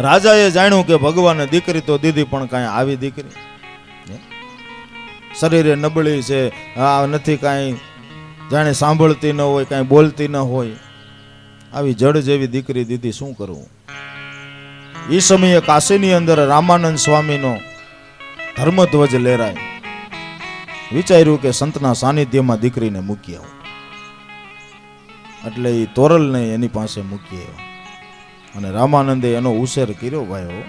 રાજાએ જાણ્યું કે ભગવાને દીકરી તો દીધી પણ કાંઈ આવી દીકરી શરીરે નબળી છે, આ નથી કાંઈ જાણે સાંભળતી ન હોય, કાંઈ બોલતી ન હોય, આવી જડ જેવી દીકરી દીધી, શું કરવું. એ સમયે કાશીની અંદર રામાનંદ સ્વામીનો ધર્મધ્વજ લહેરાય. વિચાર્યું કે સંતના સાનિધ્યમાં દીકરીને મૂકી આવું, એટલે એ તોરલને એની પાસે મૂકી આવ્યો અને રામાનંદે એનો ઉછેર કર્યો. ભાઈઓ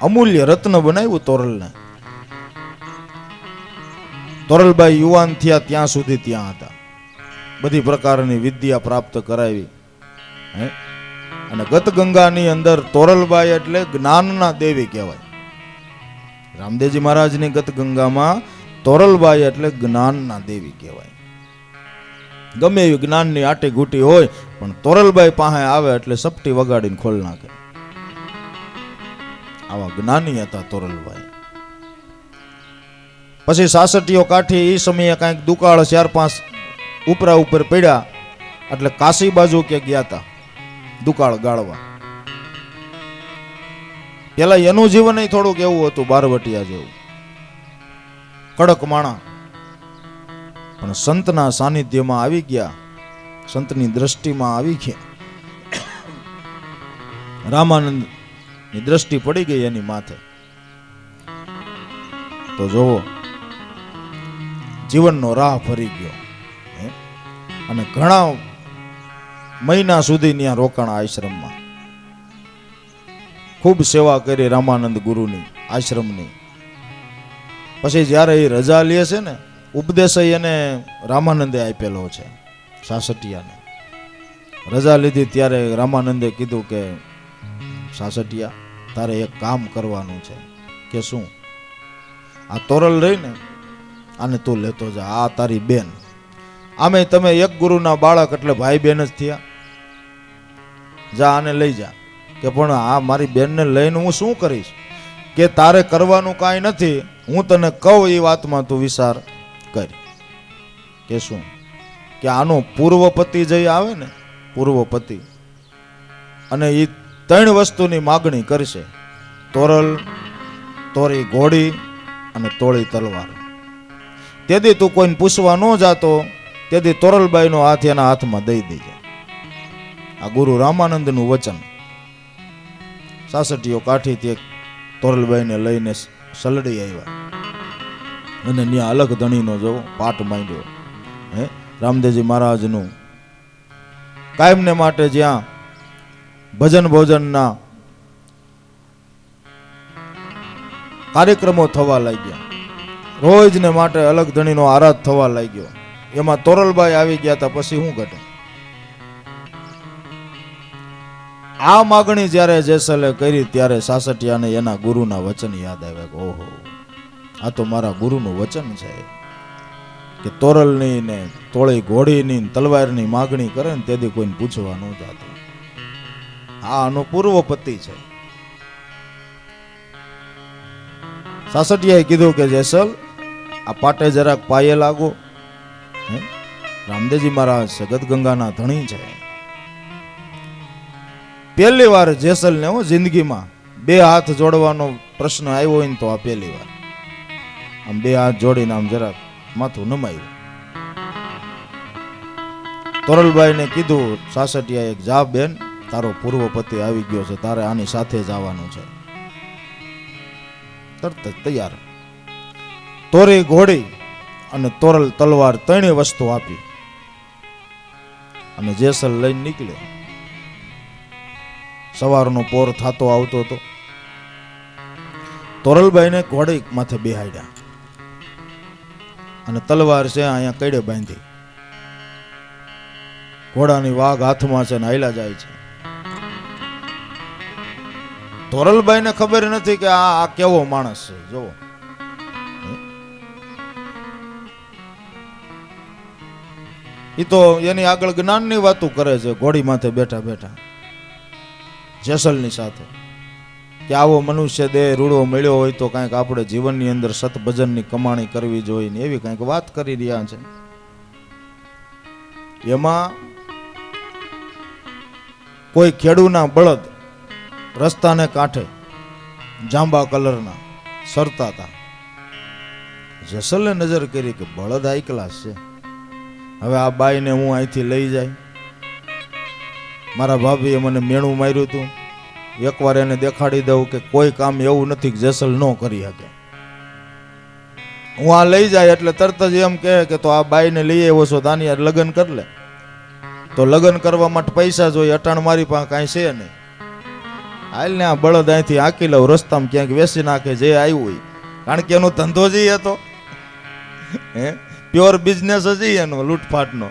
અમૂલ્ય રત્ન બનાવ્યું તોરલને. તોરલબાઈ યુવાન થયા ત્યાં સુધી ત્યાં હતા, બધી પ્રકારની વિદ્યા પ્રાપ્ત કરાવી હે. અને ગતગંગાની અંદર તોરલબાઈ એટલે જ્ઞાનના દેવી કહેવાય. રામદેવજી મહારાજની ગતગંગામાં તોરલબાઈ એટલે જ્ઞાનના દેવી કહેવાય. ગમે એવી જ્ઞાનની આટી ઘૂટી હોય પણ તોરલબાઈ પાસે આવે એટલે સપટી વગાડીને ખોલ નાખે. આવા જ્ઞાની હતા તોરલબાઈ. પછી સાસટીઓ કાઠી એ સમયે કાંઈક દુકાળ 4-5 ઉપરા ઉપર પડ્યા એટલે કાશી બાજુ કે ગયા હતા દુકાળ ગાળવા. પેલા એનું જીવન થોડુંક એવું હતું બારવટિયા જેવું, કડક માણા. પણ સંતના સાનિધ્યમાં આવી ગયા, સંતની દ્રષ્ટિમાં આવી ગયા, રામાનંદની દ્રષ્ટિ પડી ગઈ એની માથે. તો જોવો જીવનનો રાહ ફરી ગયો અને ઘણા મહિના સુધી ત્યાં રોકાણ આશ્રમમાં. ખૂબ સેવા કરી રામાનંદ ગુરુની આશ્રમની. પછી જ્યારે એ રજા લે છે ને, ઉપદેશ એને રામાનંદે આપેલો છે સાસટિયાને. રજા લીધી ત્યારે રામાનંદે કીધું કે સાસટિયા તારે એક કામ કરવાનું છે. કે શું? આ તોરલ રહી ને આને તું લેતો જા, આ તારી બેન. આમે તમે એક ગુરુના બાળક એટલે ભાઈ બેન જ થયા, જા આને લઈ જા. કે પણ આ મારી બેનને લઈને હું શું કરીશ? કે તારે કરવાનું કાંઈ નથી, હું તને કહું એ વાતમાં તું વિચાર કર. કે શું? કે આનો પૂર્વપતિ જે આવે ને, પૂર્વપતિ, અને એ 3 વસ્તુની માગણી કરશે: તોરલ, તોરી ઘોડી અને તોળી તલવાર. તેથી તું કોઈને પૂછવા ન જાતો, તેથી તોરલબાઈનો હાથ એના હાથમાં દઈ દેજે. આ ગુરુ રામાનંદનું વચન. સાસટીઓ કાઠી તે તોરલબાઈને લઈને સલડી આવ્યા અને ત્યાં અલગ ધણીનો જો પાઠ માંડ્યો હે રામદેવજી મહારાજનું. કાયમને માટે જ્યાં ભજન ભોજનના કાર્યક્રમો થવા લાગ્યા, રોજને માટે અલગ ધણીનો આરાધ થવા લાગ્યો. એમાં તોરલબાઈ આવી ગયા હતા. પછી શું ઘટે? આ માગણી જ્યારે જેસલે કરી ત્યારે સાસટિયાને એના ગુરુના વચન યાદ આવ્યા. ઓહો, આ તો મારા ગુરુનું વચન છે કે તોરલની ને તોળી ઘોડીની તલવારની માગણી કરે ને તેથી કોઈને પૂછવા ન જાતું. આ આનો પૂર્વપતિ છે. સાસટિયાએ કીધું કે જેસલ આ પાટે જરાક પાયે લાગો. રામદેવજી મહારાજ જગતગંગાના ધણી છે. પહેલી વાર જેસલને જિંદગીમાં 2 હાથ જોડવાનો પ્રશ્ન આવ્યો હોય ને તો આ પહેલી વાર. આમ 2 હાથ જોડીને આમ જરાક માથું નમાયું. તોરલબાઈને કીધું સાસટિયાએ, જા બેન તારો પૂર્વ પતિ આવી ગયો છે, તારે આની સાથે જ આવવાનું છે. તરત જ તૈયાર. તોરી ઘોડી અને તોરલ તલવાર ત્રણેય વસ્તુ આપી અને જેસલ લઈને નીકળ્યો. સવારનો પોર થાતો આવતો હતો. તોરલબાઈને ઘોડી માથે બેહાડ્યા અને તલવાર છે અહીંયા કડે બાંધી. ઘોડાની વાઘ હાથમાં છે ને હાલ્યા જાય છે. તોરલબાઈને ખબર નથી કે આ કેવો માણસ છે. જોવો, એ તો એની આગળ જ્ઞાનની વાતો કરે છે ઘોડી માથે બેઠા બેઠા જેસલની સાથે, કે આવો મનુષ્ય દેહ રૂડો મળ્યો હોય તો કાંઈક આપણે જીવનની અંદર સતભજનની કમાણી કરવી જોઈએ ને એવી કાંઈક વાત કરી રહ્યા છે. એમાં કોઈ ખેડૂના બળદ રસ્તાને કાંઠે જાંબા કલરના સરતા હતા. જેસલે નજર કરી કે બળદ હાઈ ક્લાસ છે. હવે આ બાઈને હું અહીંથી લઈ જાય. મારા ભાભીએ મને મેણું માર્યું હતું, એકવાર એને દેખાડી દઉં કે કોઈ કામ એવું નથી કે જેસલ ન કરી શકે. હું આ લઈ જાય એટલે તરત જ એમ કહે કે તો આ બાઈને લઈ આવ્યો છો તાની યાર લગ્ન કરી લે. તો લગ્ન કરવા માટે પૈસા જોઈએ, અટાણ મારી પાસે કાંઈ છે નહીં. હાલ ને આ બળદ અહીંથી હાંકી લઉં, રસ્તામાં ક્યાંક વેસી નાખે જે આવ્યું હોય. કારણ કે એનો ધંધો જ હતો, હે પ્યોર બિઝનેસ જ એનો લૂંટફાટનો.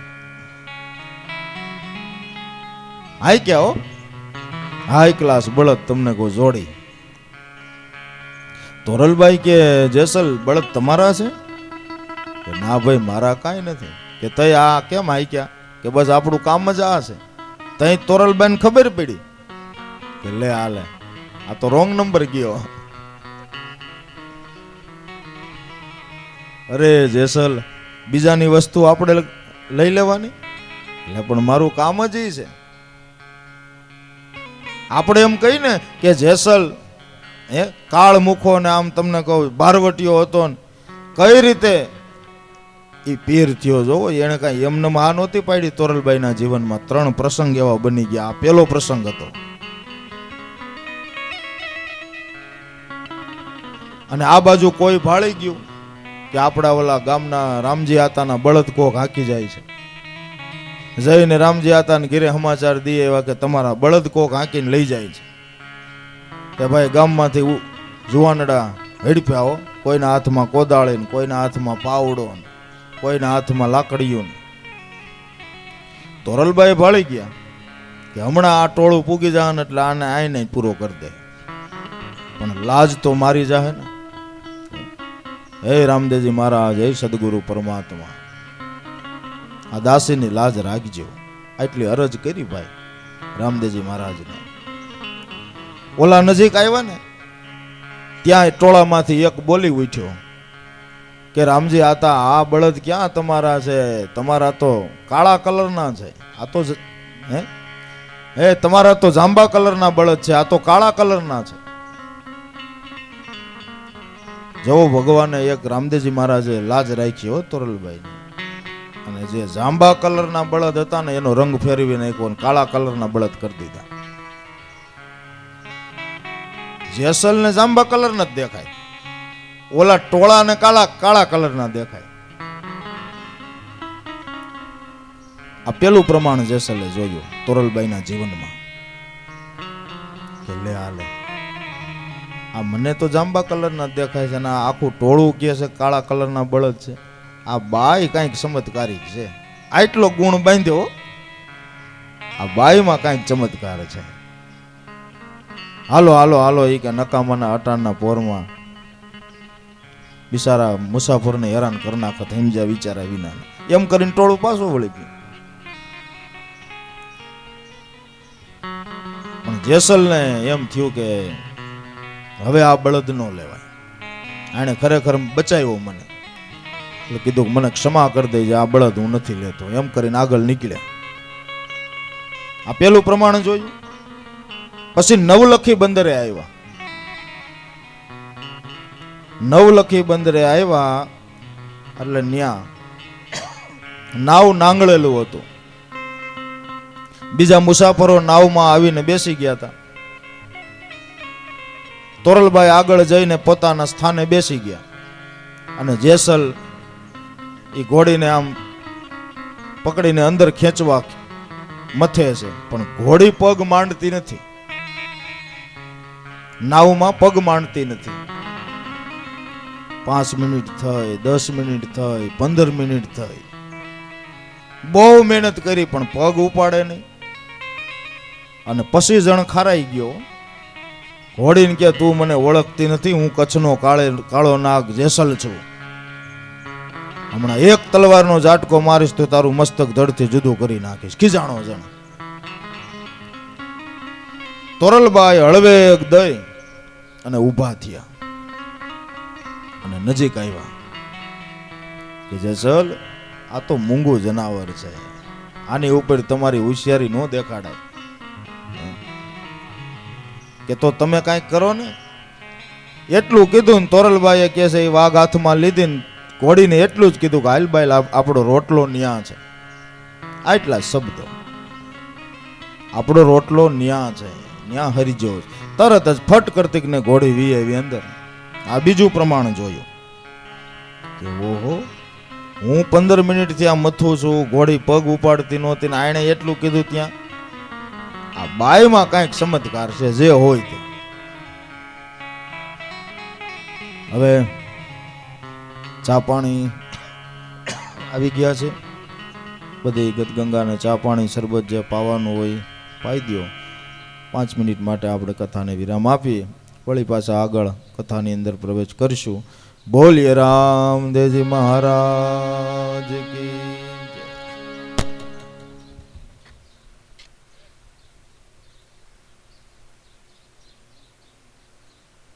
હાઈ ક્યાં હો, હાઈ ક્લાસ બળદ તમને કોઈ જોડી. તોરલબાઈ કે જેસલ બળદ તમારા છે? કે ના ભાઈ મારા કાંઈ નથી. કે તય આ કેમ હાઈ ક્યાં? કે બસ આપણું કામ જ આ છે. તય તોરલબાઈને ખબર પડી કે લે હાલે આ તો રોંગ નંબર ગયો. અરે જેસલ બીજાની વસ્તુ આપણે લઈ લેવાની? એટલે પણ મારું કામ જ છે. આપણે એમ કહી ને કે જેસલ કાળ મુખો ને આમ તમને કહું બારવટીયો હતો ને કઈ રીતે એ પીર થયો. જોવો એને કાંઈ એમને હા નહોતી પાડી. તોરલબાઈના જીવનમાં 3 પ્રસંગ એવા બની ગયા. આ પહેલો પ્રસંગ હતો. અને આ બાજુ કોઈ ભાળી ગયું કે આપણા ઓલા ગામના રામજી આતાના બળદ કોક હાકી જાય છે. જઈને રામજી આતાને ઘરે સમાચાર દઈએ એવા કે તમારા બળદ કોક હાંકીને લઈ જાય છે. કે ભાઈ ગામમાંથી જુવાનડા હડપ્યા હો, કોઈના હાથમાં કોદાળી, કોઈના હાથમાં પાવડો, કોઈના હાથમાં લાકડીઓ. તોરલબાઈ ભાળી ગયા કે હમણાં આ ટોળું પૂગી જાય ને એટલે આને આઈને પૂરો કરી દે. પણ લાજ તો મારી જાહે ને. હે રામદેવજી મહારાજ, હે સદગુરુ પરમાત્મા, આ દાસીની લાજ રાખજો. આટલી અરજ કરી ભાઈ રામદેવજી મહારાજને. ઓલા નજીક આવ્યા ને ત્યાં ટોળામાંથી એક બોલી ઉઠ્યો કે રામજી આતા આ બળદ ક્યાં તમારા છે? તમારા તો કાળા કલરના છે. આ તો હે તમારા તો જાંબા કલરના બળદ છે, આ તો કાળા કલરના છે. જો ભગવાને એક રામદેવજી મહારાજે લાજ રાખી હો તોરલબાઈ. અને જે જાંબા કલરના બળદ હતા ને એનો રંગ ફેરવી નાખ્યો, કાળા કલરના બળદ કરી દીધા. જેસલ ને જાંબા કલર ના દેખાય, ઓલા ટોળા ને કાળા કલર ના દેખાય. આ પેલું પ્રમાણ જેસલે જોયું તોરલબાઈ ના જીવનમાં કે લે હાલે આ મને તો જાંબા કલર ના દેખાય છે અને આખું ટોળું કે છે કાળા કલર ના બળદ છે. આ બાઈ કઈક ચમત્કારી છે. આટલો ગુણ બાંધ્યો. આ બાઈમાં કઈક ચમત્કાર છે. હાલો હાલો હાલો એ કે નકામાના અટાણના પોરમાં બિચારા મુસાફરને હેરાન કરી નાખત સમજ્યા વિચારા વિના. એમ કરીને ટોળું પાછું વળી ગયું. પણ જેસલને એમ થયું કે હવે આ બળદ ન લેવાય. આને ખરેખર બચાવ્યો મને. એટલે કીધું મને ક્ષમા કરી દેજે, આ બળદ હું નથી લેતો. એમ કરીને આગળ નીકળ્યા. આ પેલું પ્રમાણ જોયું. પછી નવલખી બંદરે આવ્યા. નવલખી બંદરે આવ્યા એટલે ન્યા નાવ નાંગળેલું હતું. બીજા મુસાફરો નાવમાં આવીને બેસી ગયા હતા. તોરલબાઈ આગળ જઈને પોતાના સ્થાને બેસી ગયા અને જેસલ એ ઘોડીને આમ પકડીને અંદર ખેંચવા મથે છે, પણ ઘોડી પગ માંડતી નથી, નાવમાં પગ માંડતી નથી. 5 મિનિટ થઈ, 10 મિનિટ થઈ, 15 મિનિટ થઈ, બહુ મહેનત કરી પણ પગ ઉપાડે નહીં. અને પછી જણ ખારાઈ ગયો. ઘોડીને કે તું મને ઓળખતી નથી, હું કચ્છનો કાળો નાગ જેસલ છું. હમણાં એક તલવારનો ઝાટકો મારીશ તો તારું મસ્તક ધડથી જુદું કરી નાખીશ. ખીજાણો જણ. તોરલબાઈ હળવેક દઈ અને ઊભા થયા અને નજીક આવ્યા કે જેસલ, આ તો મૂંગું જનાવર છે, આની ઉપર તમારી હોશિયારી ન દેખાડાય. કે તો તમે કાંઈક કરો ને. એટલું કીધું ને તોરલબાઈએ કે છે એ વાઘ હાથમાં લીધી ને ઘોડીને એટલું જ કીધું કે હાલબાઈ આપણો રોટલો ન્યા છે. આટલા શબ્દો, આપણો રોટલો ન્યા છે, ન્યા હરીજો. તરત જ ફટ કરતી ને ઘોડી વી આવી અંદર. આ બીજું પ્રમાણ જોયું કે ઓહો, હું 15 મિનિટથી આ મથું છું, ઘોડી પગ ઉપાડતી નહોતી ને આણે એટલું કીધું. ત્યાં આ બાઈમાં કાંઈક ચમત્કાર છે, જે હોય તે. હવે ચા પાણી આવી ગયા છે, બધી ગતગંગાને ચા પાણી શરબત જે પાવાનું હોય પાઈ દો. 5 મિનિટ માટે આપણે કથાને વિરામ આપીએ, વળી પાછા આગળ કથાની અંદર પ્રવેશ કરીશું. બોલીએ રામદેવજી મહારાજ કી.